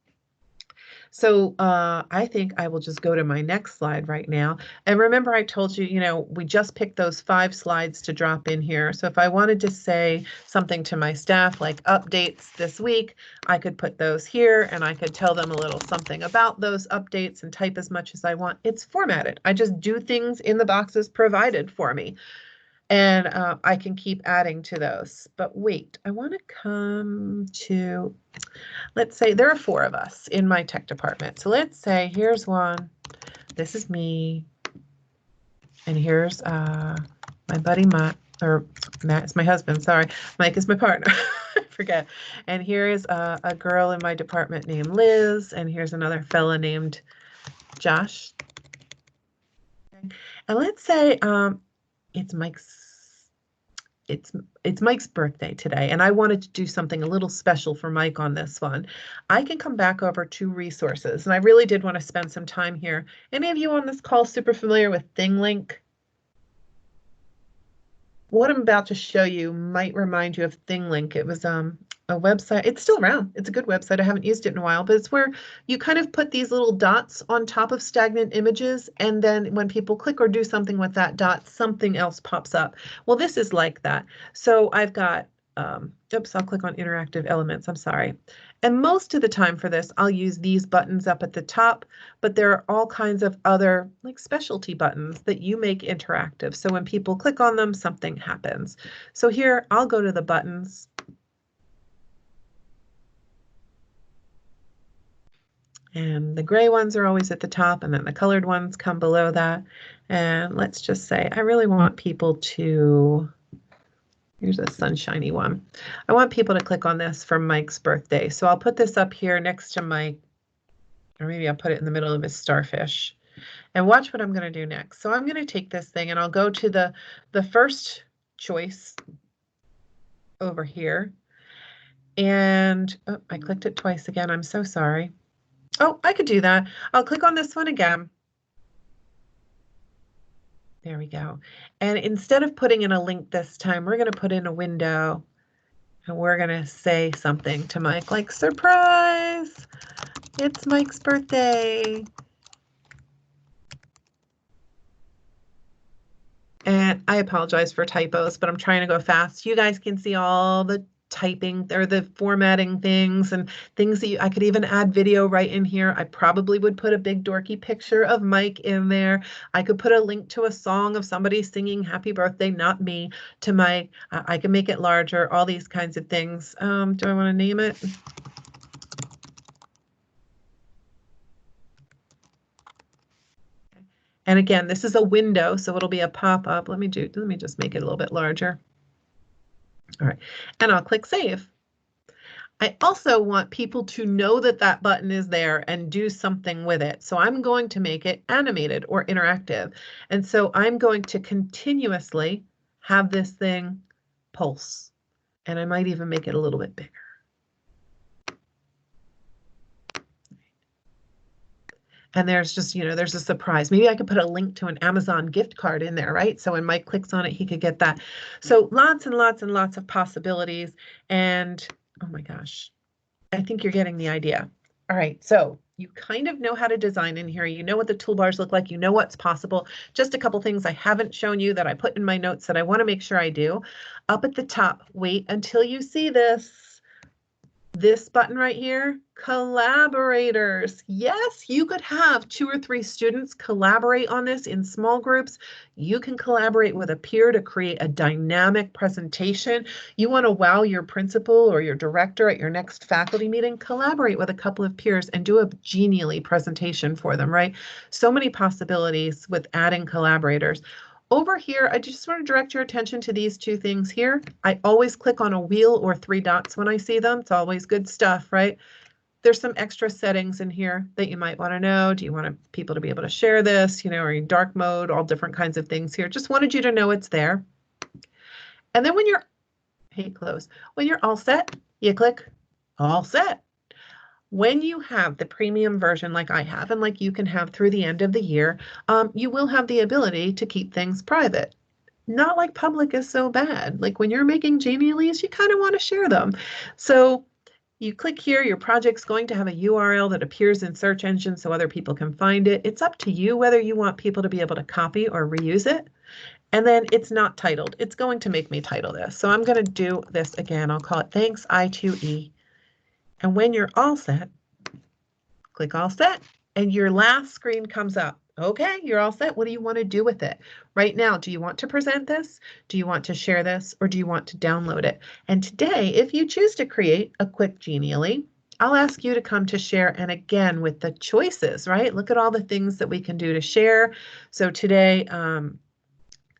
So I think I will just go to my next slide right now. And remember, I told you, you know, we just picked those 5 slides to drop in here. So if I wanted to say something to my staff, like updates this week, I could put those here and I could tell them a little something about those updates and type as much as I want. It's formatted. I just do things in the boxes provided for me. And I can keep adding to those. But wait, I want to come to, let's say there are 4 of us in my tech department. So let's say here's one. This is me. And here's my buddy Matt, or Matt is my husband, sorry. Mike is my partner. I forget. And here is a girl in my department named Liz. And here's another fella named Josh. And let's say it's Mike's birthday today, and I wanted to do something a little special for Mike on this one. I can come back over to resources, and I really did want to spend some time here. Any of you on this call super familiar with ThingLink? What I'm about to show you might remind you of ThingLink. It was a website. It's still around. It's a good website. I haven't used it in a while, but it's where you kind of put these little dots on top of stagnant images, and then when people click or do something with that dot, something else pops up. Well, this is like that. So I've got, oops, I'll click on interactive elements. I'm sorry. And most of the time for this, I'll use these buttons up at the top, but there are all kinds of other like specialty buttons that you make interactive. So when people click on them, something happens. So here, I'll go to the buttons. And the gray ones are always at the top, and then the colored ones come below that. And let's just say I really want people to, here's a sunshiny one. I want people to click on this for Mike's birthday. So I'll put this up here next to Mike, or maybe I'll put it in the middle of his starfish. And watch what I'm going to do next. So I'm going to take this thing and I'll go to the first choice over here. And oh, I clicked it twice again. I'm so sorry. Oh, I could do that. I'll click on this one again. There we go. And instead of putting in a link this time, we're going to put in a window, and we're going to say something to Mike like, surprise, it's Mike's birthday. And I apologize for typos, but I'm trying to go fast. You guys can see all the typing or the formatting things and things that I could even add video right in here. I probably would put a big dorky picture of Mike in there. I could put a link to a song of somebody singing happy birthday, not me, to Mike. I can make it larger, all these kinds of things. Do I want to name it? And again, this is a window, so it'll be a pop-up. Let me just make it a little bit larger. All right, and I'll click save. I also want people to know that that button is there and do something with it. So I'm going to make it animated or interactive. And so I'm going to continuously have this thing pulse. And I might even make it a little bit bigger. And there's just, you know, there's a surprise. Maybe I could put a link to an Amazon gift card in there, right? So when Mike clicks on it, he could get that. So lots and lots and lots of possibilities. And oh my gosh, I think you're getting the idea. All right, so you kind of know how to design in here. You know what the toolbars look like. You know what's possible. Just a couple things I haven't shown you that I put in my notes that I want to make sure I do. Up at the top, wait until you see this. This button right here, collaborators. Yes, you could have 2 or 3 students collaborate on this in small groups. You can collaborate with a peer to create a dynamic presentation. You want to wow your principal or your director at your next faculty meeting, collaborate with a couple of peers and do a Genially presentation for them, right? So many possibilities with adding collaborators. Over here, I just want to direct your attention to these 2 things here. I always click on a wheel or 3 dots when I see them. It's always good stuff, right? there's some extra settings in here that you might want to know. Do you want people to be able to share this, you know, or in dark mode, all different kinds of things here. Just wanted you to know it's there. And then when you're, hey, close, when you're all set, you click all set. When you have the premium version like I have and like you can have through the end of the year, you will have the ability to keep things private. Not like public is so bad. Like when you're making Geniallys, you kind of want to share them. So you click here, your project's going to have a URL that appears in search engines so other people can find it. It's up to you whether you want people to be able to copy or reuse it. And then it's not titled. It's going to make me title this. So I'm going to do this again. I'll call it Thanks I2E. And when you're all set, click all set and your last screen comes up. Okay, you're all set. What do you want to do with it? Right now, do you want to present this? Do you want to share this? Or do you want to download it? And today, if you choose to create a quick Genially, I'll ask you to come to share. And again, with the choices, right? Look at all the things that we can do to share. So today,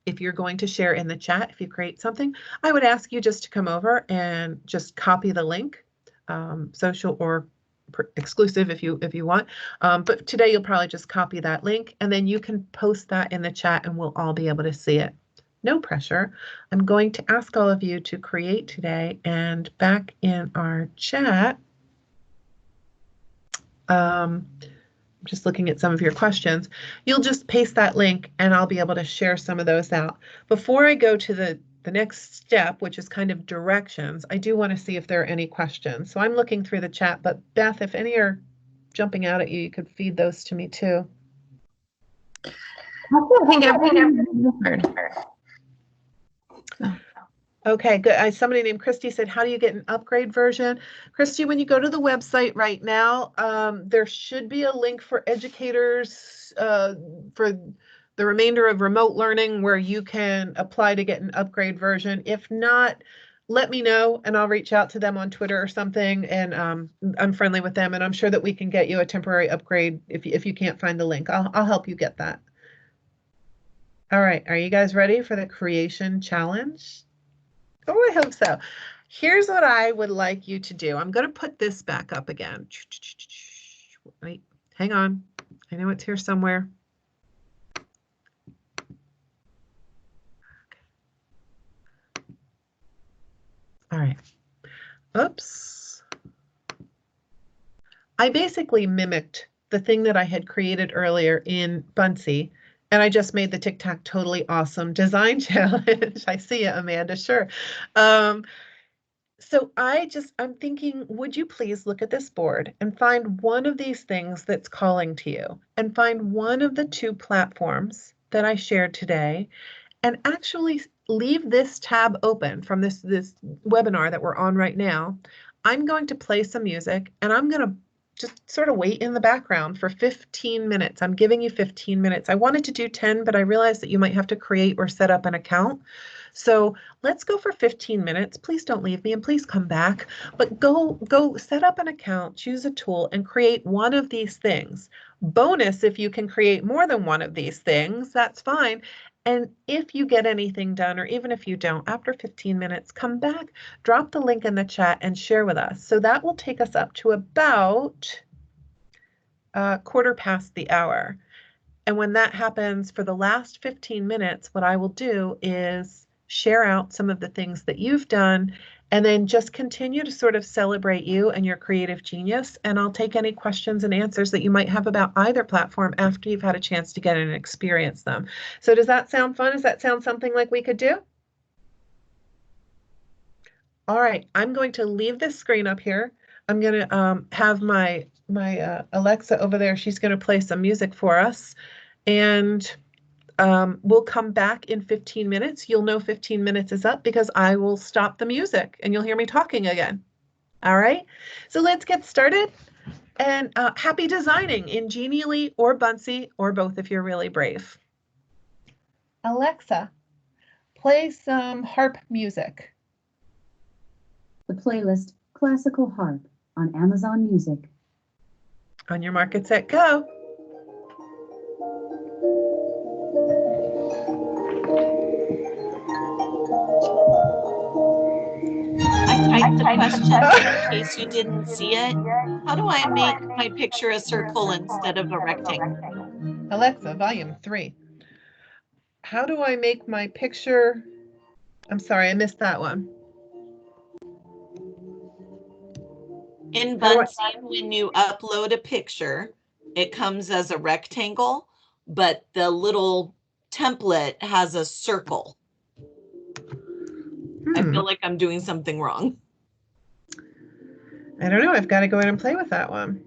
if you're going to share in the chat, if you create something, I would ask you just to come over and just copy the link, social or exclusive if you want. But today you'll probably just copy that link and then you can post that in the chat and we'll all be able to see it. No pressure. I'm going to ask all of you to create today, and back in our chat, I'm just looking at some of your questions. You'll just paste that link and I'll be able to share some of those out. Before I go to the next step, which is kind of directions, I do want to see if there are any questions. So I'm looking through the chat, but Beth, if any are jumping out at you, you could feed those to me too. I think everything heard. Okay, good. Somebody named Christy said, how do you get an upgrade version? Christy, when you go to the website right now, there should be a link for educators for the remainder of remote learning where you can apply to get an upgrade version. If not, let me know and I'll reach out to them on Twitter or something, and I'm friendly with them and I'm sure that we can get you a temporary upgrade if you can't find the link. I'll help you get that. All right, are you guys ready for the creation challenge? Oh, I hope so. Here's what I would like you to do. I'm going to put this back up again. Wait, hang on. I know it's here somewhere. All right. Oops. I basically mimicked the thing that I had created earlier in Buncee, and I just made the Tic Tac Totally Awesome Design Challenge. I see you, Amanda, sure. So I'm thinking, would you please look at this board and find one of these things that's calling to you, and find one of the two platforms that I shared today, and actually leave this tab open from this webinar that we're on right now. I'm going to play some music and I'm going to just sort of wait in the background for 15 minutes. I'm giving you 15 minutes. I wanted to do 10, but I realized that you might have to create or set up an account. So let's go for 15 minutes. Please don't leave me and please come back, but go set up an account, choose a tool and create one of these things. Bonus, if you can create more than one of these things, that's fine. And if you get anything done, or even if you don't, after 15 minutes, come back, drop the link in the chat and share with us. So that will take us up to about 1/4 past the hour. And when that happens, for the last 15 minutes, what I will do is share out some of the things that you've done and then just continue to sort of celebrate you and your creative genius. And I'll take any questions and answers that you might have about either platform after you've had a chance to get in and experience them. So does that sound fun? Does that sound something like we could do? All right, I'm going to leave this screen up here. I'm going to have my Alexa over there. She's going to play some music for us. And we'll come back in 15 minutes. You'll know 15 minutes is up because I will stop the music and you'll hear me talking again. All right, so let's get started. And happy designing in Genially or Buncee, or both if you're really brave. Alexa, play some harp music. The playlist Classical Harp on Amazon Music. On your mark, get set, go. I typed the question in case you didn't see it. How do I make my picture a circle instead of a rectangle? Alexa, volume 3. How do I make my picture? I'm sorry, I missed that one. In How do I- Buncee, when you upload a picture, it comes as a rectangle, but the little template has a circle. I feel like I'm doing something wrong. I don't know. I've got to go in and play with that one.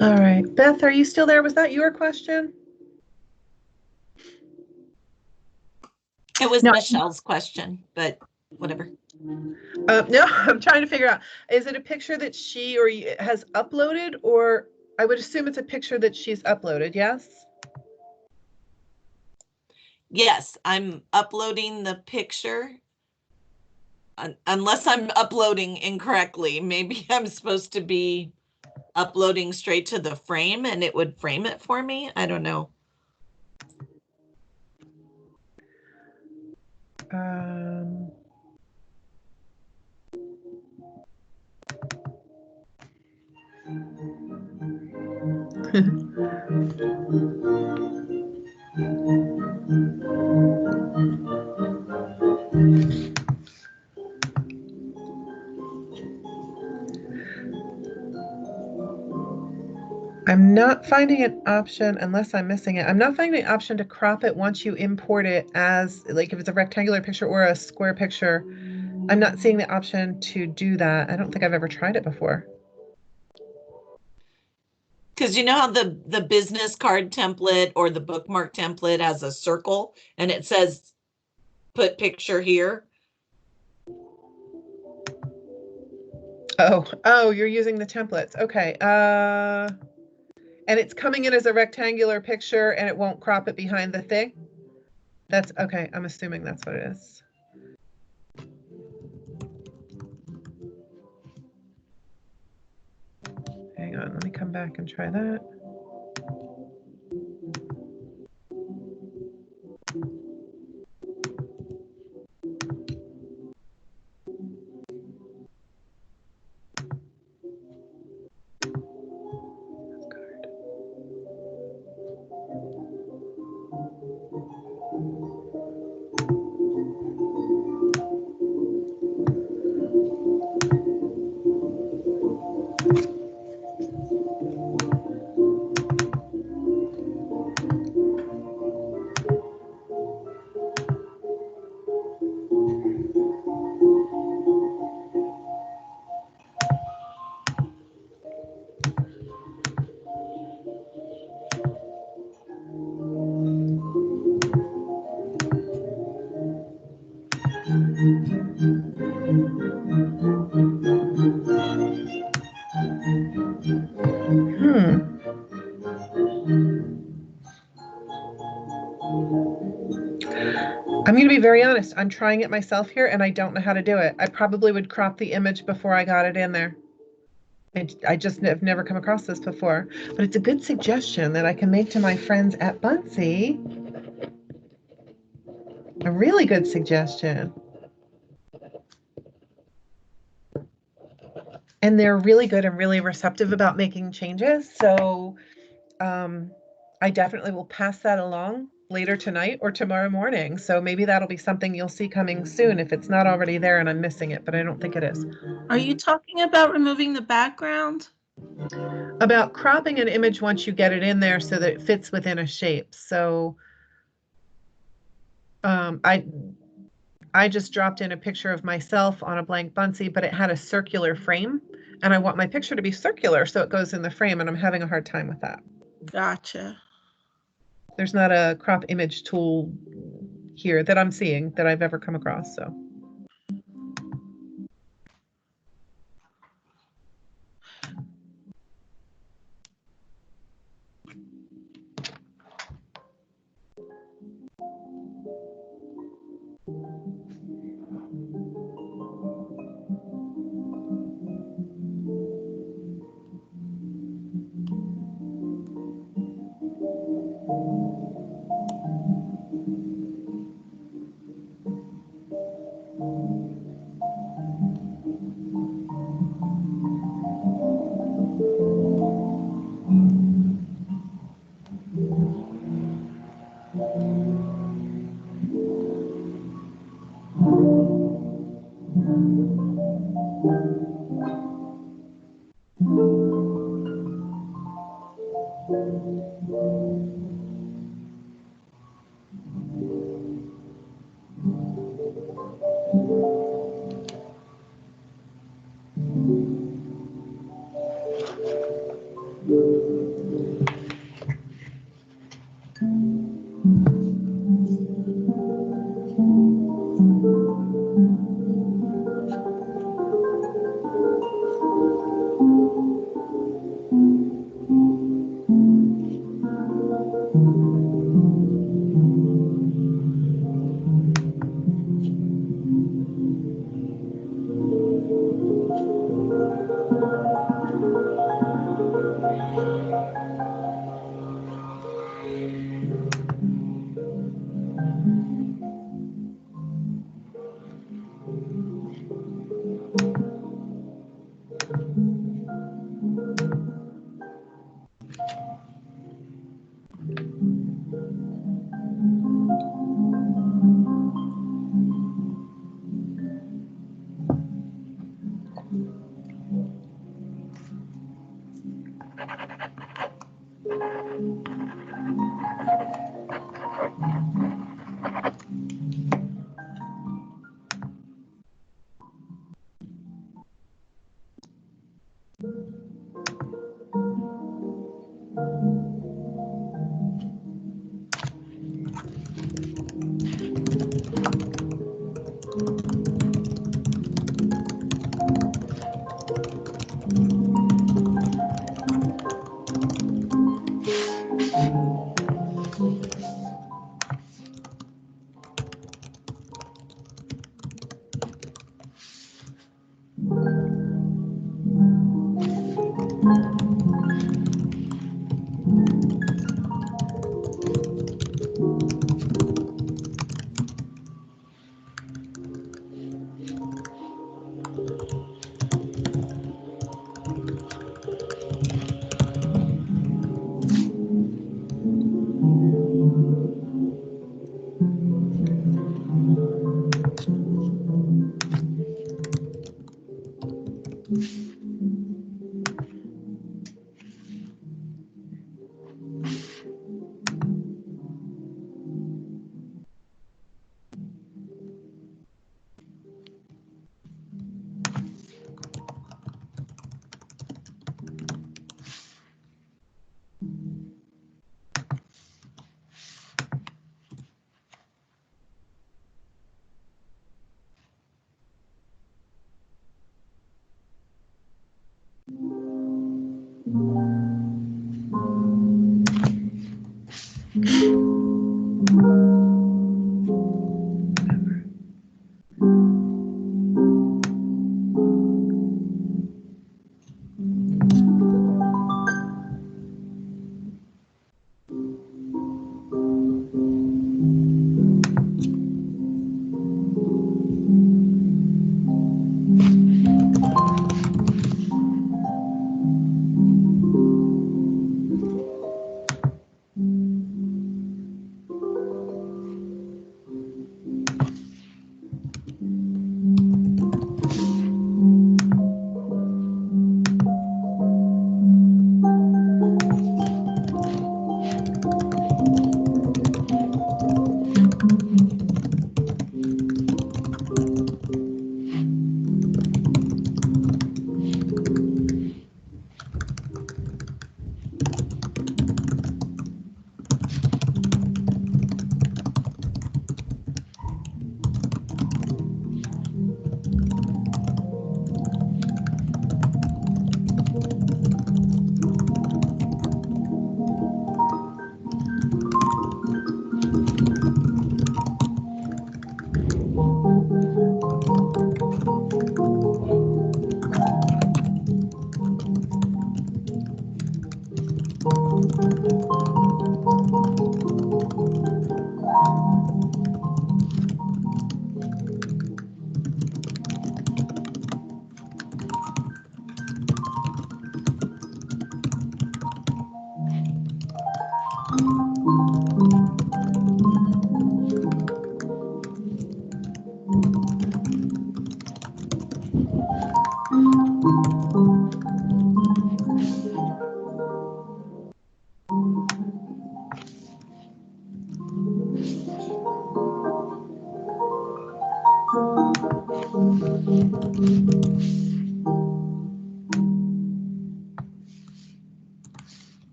All right, Beth, are you still there? Was that your question? It was No. Michelle's question, but whatever. No, I'm trying to figure out, is it a picture that she or has uploaded, or I would assume it's a picture that she's uploaded, yes? Yes, I'm uploading the picture. Unless I'm uploading incorrectly, maybe I'm supposed to be uploading straight to the frame and it would frame it for me. I don't know. I'm not finding an option, unless I'm missing it. I'm not finding an option to crop it once you import it as, like, if it's a rectangular picture or a square picture. I'm not seeing the option to do that. I don't think I've ever tried it before. Because you know how the business card template or the bookmark template has a circle and it says put picture here? Oh, you're using the templates. Okay. And it's coming in as a rectangular picture and it won't crop it behind the thing? That's okay. I'm assuming that's what it is. Hang on, let me come back and try that. I'm going to be very honest. I'm trying it myself here and I don't know how to do it. I probably would crop the image before I got it in there. I just have never come across this before, but it's a good suggestion that I can make to my friends at Buncee. A really good suggestion. And they're really good and really receptive about making changes. So I definitely will pass that along later tonight or tomorrow morning. So maybe that'll be something you'll see coming soon if it's not already there and I'm missing it, but I don't think it is. Are you talking about removing the background? About cropping an image once you get it in there so that it fits within a shape. So I just dropped in a picture of myself on a blank Buncee, but it had a circular frame and I want my picture to be circular so it goes in the frame, and I'm having a hard time with that. Gotcha. There's not a crop image tool here that I'm seeing that I've ever come across. So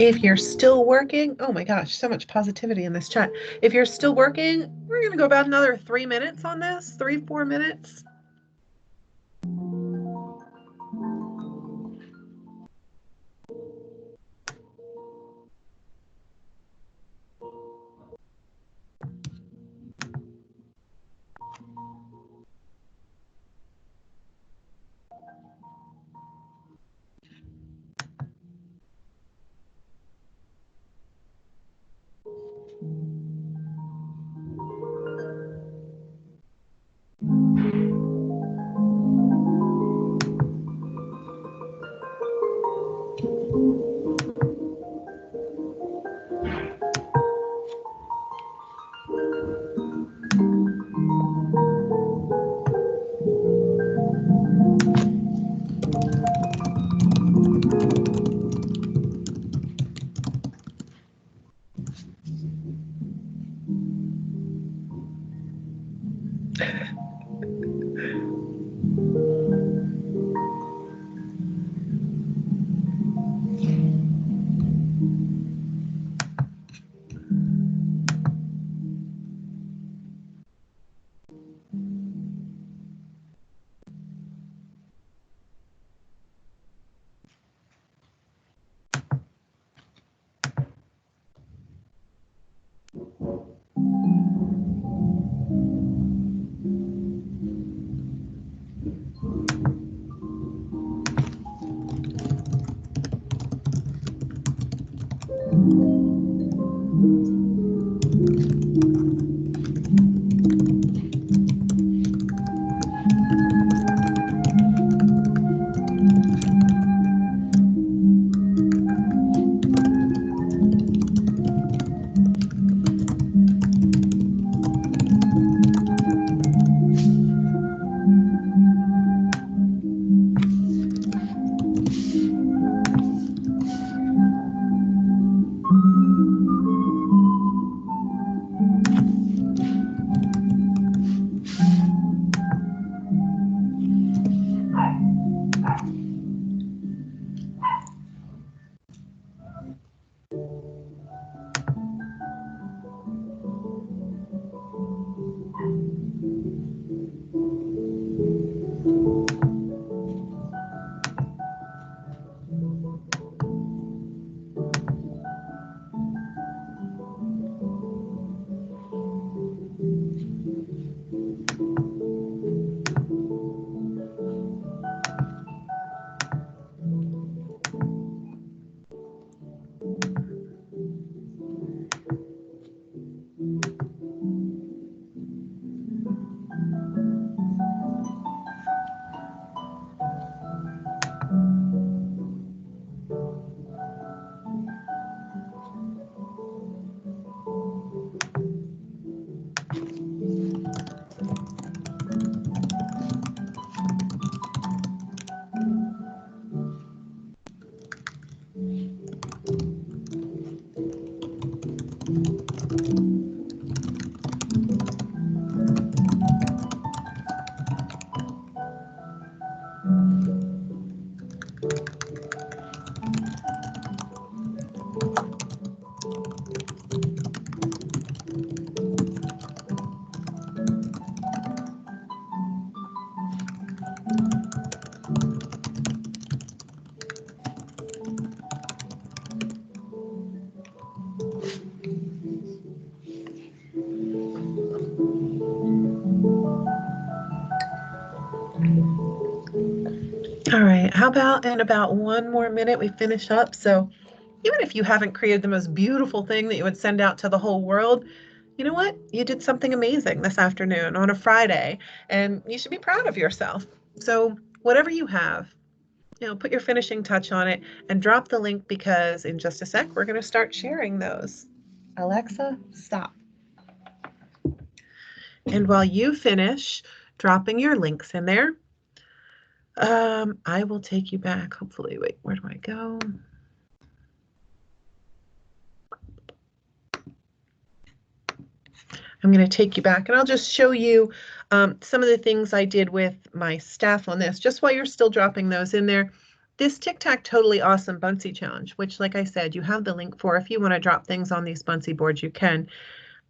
If you're still working, oh my gosh, so much positivity in this chat. If you're still working, we're going to go about another 3 minutes on this, 3-4 minutes. All right, how about in about 1 more minute we finish up? So even if you haven't created the most beautiful thing that you would send out to the whole world, you know what? You did something amazing this afternoon on a Friday, and you should be proud of yourself. So whatever you have, put your finishing touch on it and drop the link, because in just a sec, we're going to start sharing those. Alexa, stop. And while you finish dropping your links in there, I will take you back, hopefully. Wait, where do I go? I'm going to take you back and I'll just show you some of the things I did with my staff on this, just while you're still dropping those in there. This Tic Tac Totally Awesome Buncee Challenge, which, like I said, you have the link for. If you want to drop things on these Buncee boards, you can.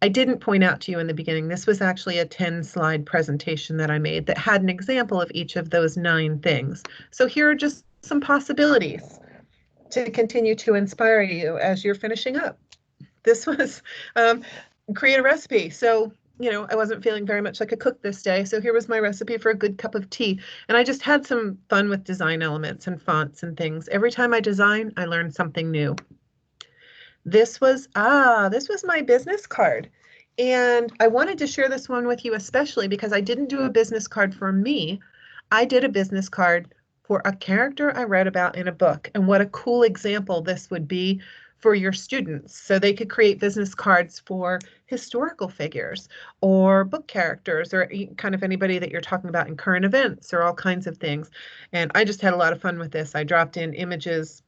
I didn't point out to you in the beginning, this was actually a 10-slide presentation that I made that had an example of each of those 9 things. So here are just some possibilities to continue to inspire you as you're finishing up. This was create a recipe. So, I wasn't feeling very much like a cook this day. So here was my recipe for a good cup of tea. And I just had some fun with design elements and fonts and things. Every time I design, I learn something new. This was my business card. And I wanted to share this one with you, especially because I didn't do a business card for me. I did a business card for a character I read about in a book. And what a cool example this would be for your students. So they could create business cards for historical figures or book characters or kind of anybody that you're talking about in current events or all kinds of things. And I just had a lot of fun with this. I dropped in images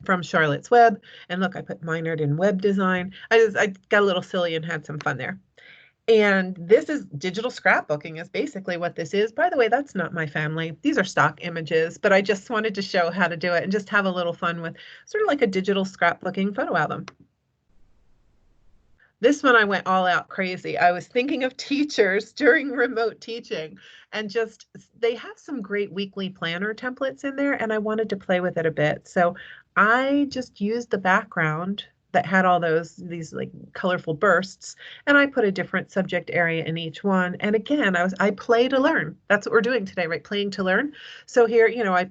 from Charlotte's Web, and look, I put minored in web design. I got a little silly and had some fun there. And this is digital scrapbooking is basically what this is. By the way, that's not my family. These are stock images, but I just wanted to show how to do it and just have a little fun with sort of like a digital scrapbooking photo album. This one I went all out crazy. I was thinking of teachers during remote teaching, and just they have some great weekly planner templates in there, and I wanted to play with it a bit. So I just used the background that had all these like colorful bursts, and I put a different subject area in each one. And again, I play to learn. That's what we're doing today, right? Playing to learn. So here, I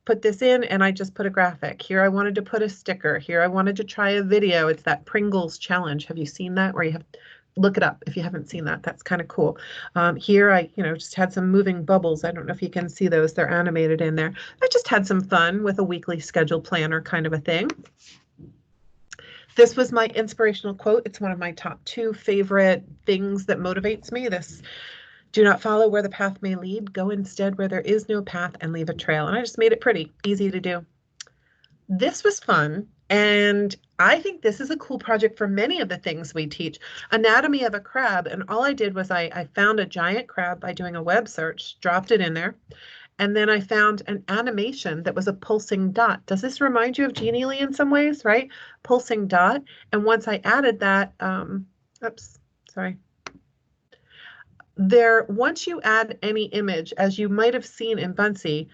put this in and I just put a graphic. Here I wanted to put a sticker. Here I wanted to try a video. It's that Pringles challenge. Have you seen that? Where you have look it up if you haven't seen that. That's kind of cool. Here I just had some moving bubbles. I don't know if you can see those. They're animated in there. I just had some fun with a weekly schedule planner kind of a thing. This was my inspirational quote. It's one of my top 2 favorite things that motivates me. This: do not follow where the path may lead. Go instead where there is no path and leave a trail. And I just made it pretty, easy to do. This was fun. And I think this is a cool project for many of the things we teach. Anatomy of a crab. And all I did was I found a giant crab by doing a web search, dropped it in there. And then I found an animation that was a pulsing dot. Does this remind you of Genially in some ways, right? Pulsing dot. And once I added that, once you add any image, as you might have seen in Buncee,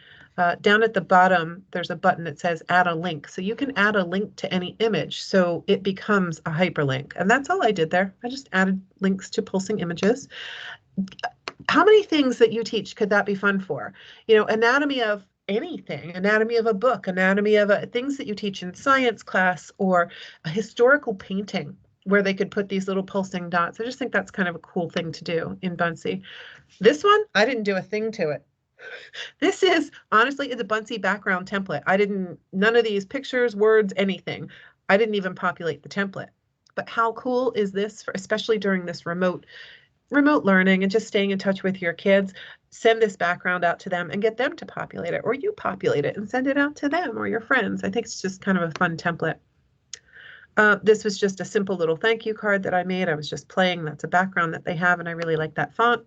down at the bottom, there's a button that says add a link. So you can add a link to any image, so it becomes a hyperlink. And that's all I did there. I just added links to pulsing images. How many things that you teach could that be fun for? Anatomy of anything, anatomy of a book, anatomy of things that you teach in science class, or a historical painting where they could put these little pulsing dots. I just think that's kind of a cool thing to do in Buncee. This one, I didn't do a thing to it. This is, honestly, it's a Buncee background template. None of these pictures, words, anything. I didn't even populate the template. But how cool is this, especially during this remote learning and just staying in touch with your kids? Send this background out to them and get them to populate it, or you populate it and send it out to them or your friends. I think it's just kind of a fun template. This was just a simple little thank you card that I made. I was just playing. That's a background that they have, and I really like that font.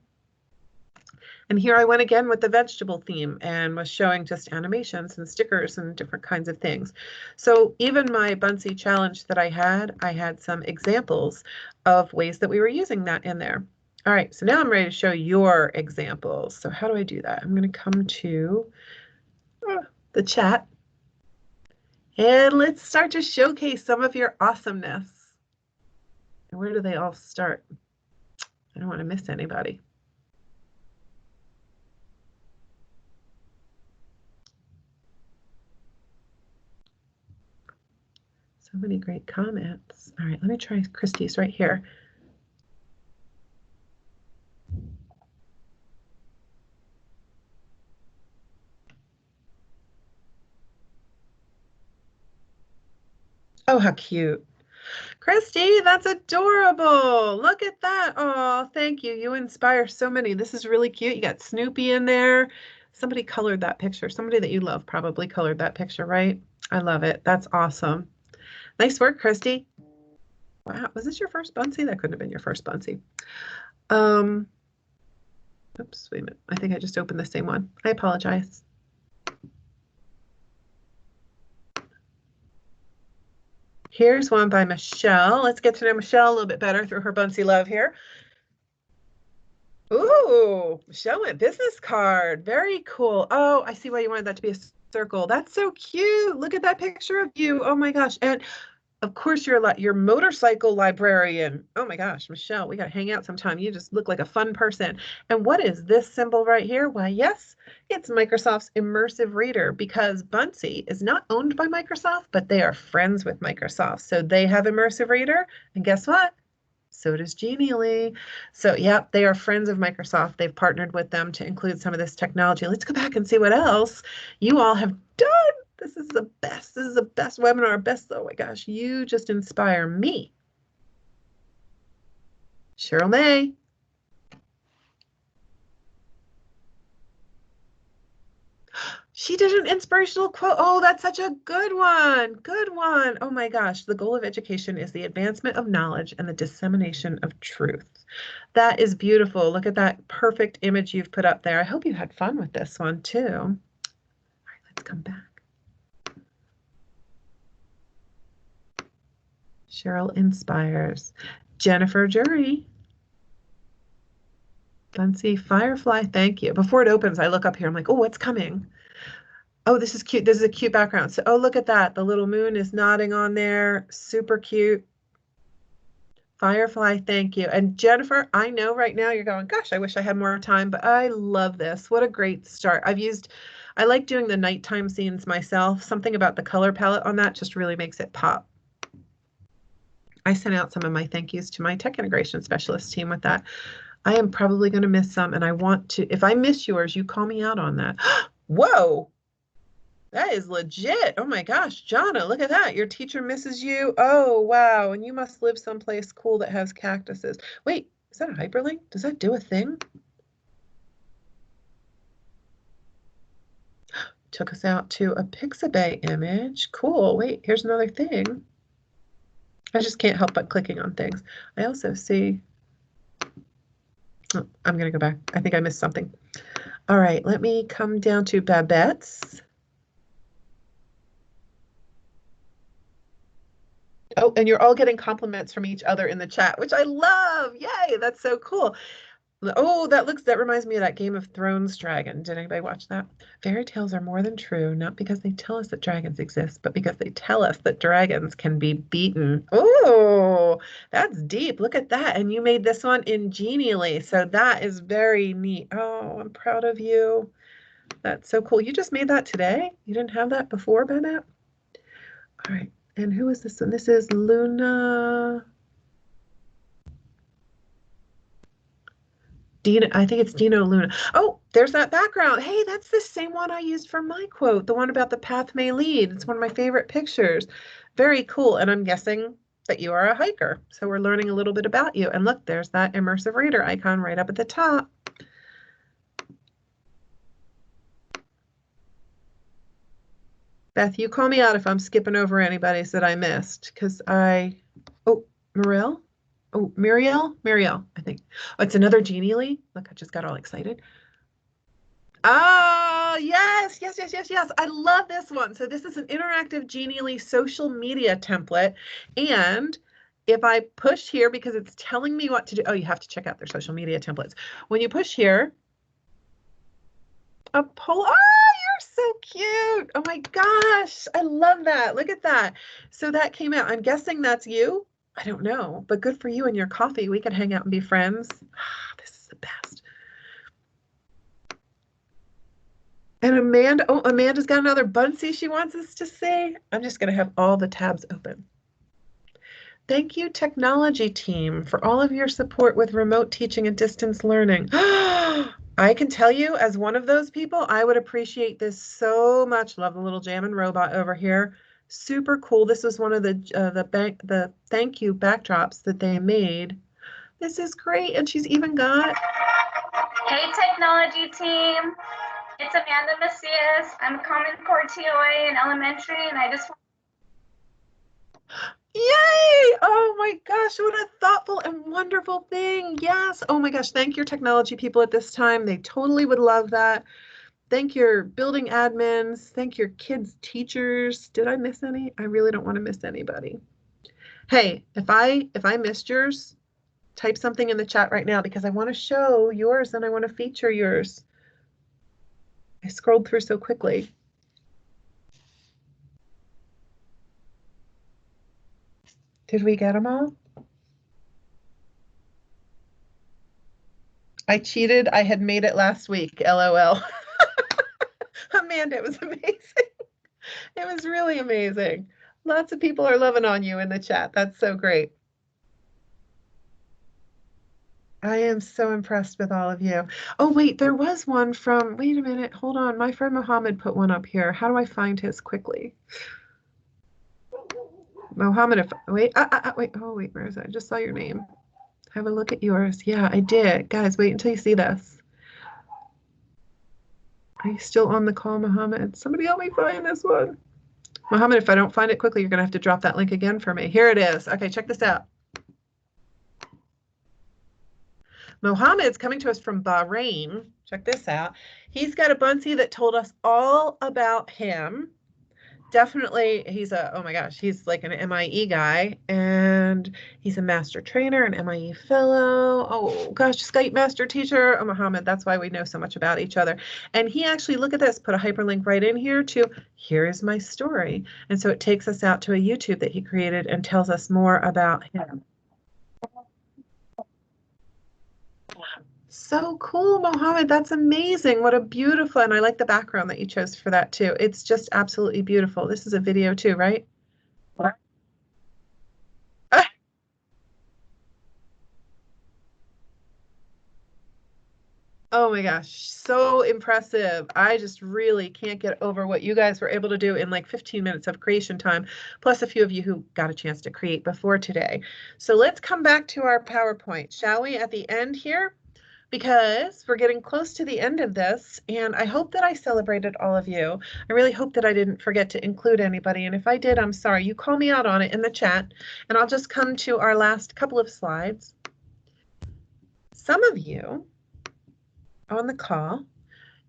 And here I went again with the vegetable theme and was showing just animations and stickers and different kinds of things. So even my Buncee challenge that I had some examples of ways that we were using that in there. All right, so now I'm ready to show your examples. So how do I do that? I'm going to come to the chat and let's start to showcase some of your awesomeness. And where do they all start? I don't want to miss anybody. So many great comments. All right, let me try Christie's right here. Oh, how cute. Christy, that's adorable. Look at that. Oh, thank you. You inspire so many. This is really cute. You got Snoopy in there. Somebody colored that picture. Somebody that you love probably colored that picture, right? I love it. That's awesome. Nice work, Christy. Wow, was this your first Buncee? That couldn't have been your first Buncee. Oops, wait a minute. I think I just opened the same one. I apologize. Here's one by Michelle. Let's get to know Michelle a little bit better through her Buncee love here. Ooh, Michelle went business card. Very cool. Oh, I see why you wanted that to be a circle. That's so cute. Look at that picture of you. Oh my gosh. And of course, you're motorcycle librarian. Oh my gosh, Michelle, we got to hang out sometime. You just look like a fun person. And what is this symbol right here? Why, yes, it's Microsoft's Immersive Reader because Buncee is not owned by Microsoft, but they are friends with Microsoft. So they have Immersive Reader. And guess what? So does Genially. So, yeah, they are friends of Microsoft. They've partnered with them to include some of this technology. Let's go back and see what else you all have done. This is the best. This is the best webinar. Best. Oh my gosh, you just inspire me. Cheryl May. She did an inspirational quote. Oh, that's such a good one. Good one. Oh my gosh. The goal of education is the advancement of knowledge and the dissemination of truth. That is beautiful. Look at that perfect image you've put up there. I hope you had fun with this one too. All right, let's come back. Cheryl inspires. Jennifer Jury. Buncee Firefly, thank you. Before it opens, I look up here. I'm like, oh, what's coming? Oh, this is cute. This is a cute background. So, oh, look at that. The little moon is nodding on there. Super cute. Firefly, thank you. And Jennifer, I know right now you're going, gosh, I wish I had more time, but I love this. What a great start. I like doing the nighttime scenes myself. Something about the color palette on that just really makes it pop. I sent out some of my thank yous to my tech integration specialist team with that. I am probably going to miss some, and I want to, if I miss yours, you call me out on that. Whoa, that is legit. Oh my gosh, Jonna, look at that. Your teacher misses you. Oh, wow. And you must live someplace cool that has cactuses. Wait, is that a hyperlink? Does that do a thing? Took us out to a Pixabay image. Cool. Wait, here's another thing. I just can't help but clicking on things. I also see, oh, I'm going to go back. I think I missed something. All right, let me come down to Babette's. Oh, and you're all getting compliments from each other in the chat, which I love. Yay, that's so cool. Oh, that reminds me of that Game of Thrones dragon. Did anybody watch that? Fairy tales are more than true, not because they tell us that dragons exist, but because they tell us that dragons can be beaten. Oh, that's deep. Look at that. And you made this one in Genially. So that is very neat. Oh, I'm proud of you. That's so cool. You just made that today? You didn't have that before, Bennett? All right. And who is this one? This is Luna. Dino, I think it's Dino Luna. Oh, there's that background. Hey, that's the same one I used for my quote, the one about the path may lead. It's one of my favorite pictures. Very cool. And I'm guessing that you are a hiker. So we're learning a little bit about you. And look, there's that immersive reader icon right up at the top. Beth, you call me out if I'm skipping over anybody's that I missed, because oh, Muriel? Oh, Muriel, I think. Oh, it's another Genially. Look, I just got all excited. Oh, yes, yes, yes, yes, yes. I love this one. So this is an interactive Genially social media template. And if I push here, because it's telling me what to do, oh, you have to check out their social media templates. When you push here, a poll, oh, you're so cute. Oh my gosh, I love that. Look at that. So that came out. I'm guessing that's you. I don't know, but good for you and your coffee. We could hang out and be friends. This is the best. And Amanda, oh, Amanda's got another Buncee she wants us to say. I'm just going to have all the tabs open. Thank you, technology team, for all of your support with remote teaching and distance learning. I can tell you, as one of those people, I would appreciate this so much. Love the little jamming robot over here. Super cool. This was one of the thank you backdrops that they made. This is great, and she's even got. Hey, technology team. It's Amanda Macias. I'm a Common Core TOA in elementary, and I just Yay! Oh my gosh, what a thoughtful and wonderful thing. Yes. Oh my gosh, thank your technology people at this time. They totally would love that. Thank your building admins. Thank your kids' teachers. Did I miss any? I really don't want to miss anybody. Hey, if I missed yours, type something in the chat right now because I want to show yours and I want to feature yours. I scrolled through so quickly. Did we get them all? I cheated. I had made it last week. LOL. Amanda, it was amazing. It was really amazing. Lots of people are loving on you in the chat. That's so great. I am so impressed with all of you. Oh, wait, there was one from, wait a minute, hold on. My friend Mohammed put one up here. How do I find his quickly? Mohammed, if, wait, wait, oh, wait, where is it? I just saw your name. Have a look at yours. Yeah, I did. Guys, wait until you see this. Are you still on the call, Mohammed? Somebody help me find this one. Mohammed, if I don't find it quickly, you're going to have to drop that link again for me. Here it is. Okay, check this out. Mohammed's coming to us from Bahrain. Check this out. He's got a Buncee that told us all about him. Definitely, he's a, oh my gosh, he's like an MIE guy, and he's a master trainer, an MIE fellow. Oh gosh, Skype master teacher. Oh, Mohammed, that's why we know so much about each other. And he actually, look at this, put a hyperlink right in here to, here is my story. And so it takes us out to a YouTube that he created and tells us more about him. So cool, Mohammed. That's amazing. What a beautiful, and I like the background that you chose for that too. It's just absolutely beautiful. This is a video too, right? Oh my gosh, so impressive. I just really can't get over what you guys were able to do in like 15 minutes of creation time, plus a few of you who got a chance to create before today. So let's come back to our PowerPoint, shall we, at the end here? Because we're getting close to the end of this, and I hope that I celebrated all of you. I really hope that I didn't forget to include anybody, and if I did, I'm sorry. You call me out on it in the chat, and I'll just come to our last couple of slides. Some of you on the call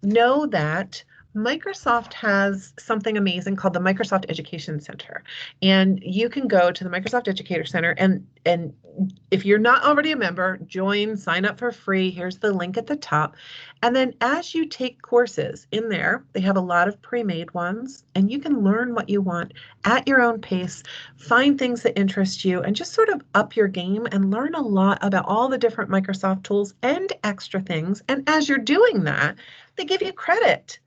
know that Microsoft has something amazing called the Microsoft Education Center. And you can go to the Microsoft Educator Center and if you're not already a member, join, sign up for free. Here's the link at the top. And then as you take courses in there, they have a lot of pre-made ones, and you can learn what you want at your own pace, find things that interest you, and just sort of up your game and learn a lot about all the different Microsoft tools and extra things. And as you're doing that, they give you credit.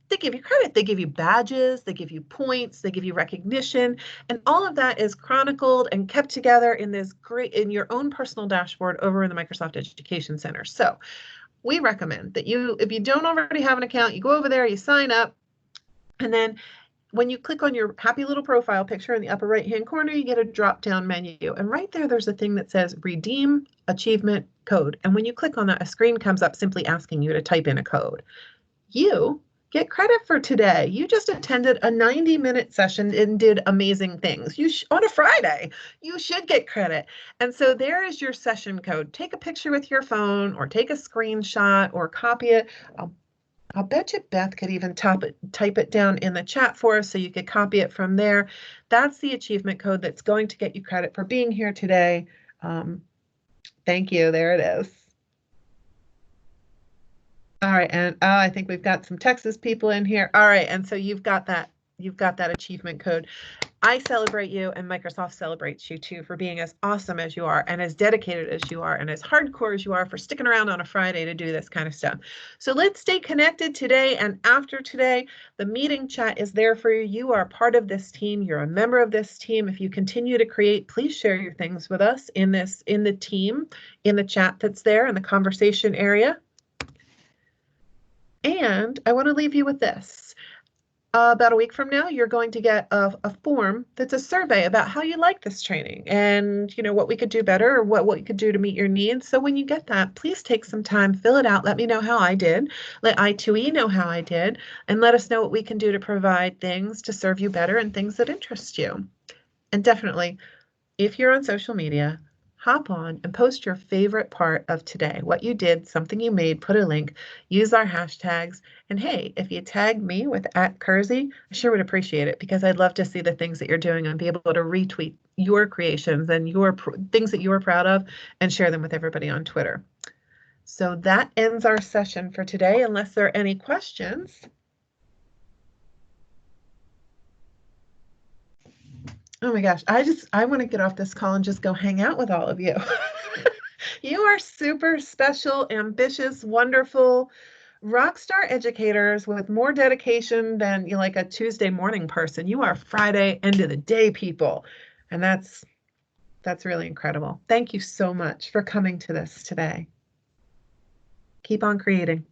They give you credit. They give you badges, they give you points, they give you recognition, and all of that is chronicled and kept together in this great, in your own personal dashboard over in the Microsoft Education Center. So we recommend that you, if you don't already have an account, you go over there, you sign up, and then when you click on your happy little profile picture in the upper right-hand corner, you get a drop-down menu. And right there, there's a thing that says Redeem Achievement Code. And when you click on that, a screen comes up simply asking you to type in a code. You get credit for today. You just attended a 90-minute session and did amazing things. On a Friday, you should get credit. And so there is your session code. Take a picture with your phone or take a screenshot or copy it. I'll bet you Beth could even type it down in the chat for us so you could copy it from there. That's the achievement code that's going to get you credit for being here today. Thank you. There it is. All right, and I think we've got some Texas people in here. All right, and so you've got that achievement code. I celebrate you, and Microsoft celebrates you too for being as awesome as you are and as dedicated as you are and as hardcore as you are for sticking around on a Friday to do this kind of stuff. So let's stay connected today and after today. The meeting chat is there for you. You are part of this team. You're a member of this team. If you continue to create, please share your things with us in the team, in the chat that's there in the conversation area. And I want to leave you with this. About a week from now, you're going to get a form that's a survey about how you like this training and, you know, what we could do better or what we could do to meet your needs. So when you get that, please take some time, fill it out. Let me know how I did. Let I2E know how I did, and let us know what we can do to provide things to serve you better and things that interest you. And definitely, if you're on social media, hop on and post your favorite part of today, what you did, something you made, put a link, use our hashtags. And hey, if you tag me with @Kersey, I sure would appreciate it because I'd love to see the things that you're doing and be able to retweet your creations and your things that you are proud of and share them with everybody on Twitter. So that ends our session for today, unless there are any questions. Oh my gosh, I want to get off this call and just go hang out with all of you. You are super special, ambitious, wonderful, rock star educators with more dedication than you're like a Tuesday morning person. You are Friday end of the day people. And that's really incredible. Thank you so much for coming to this today. Keep on creating.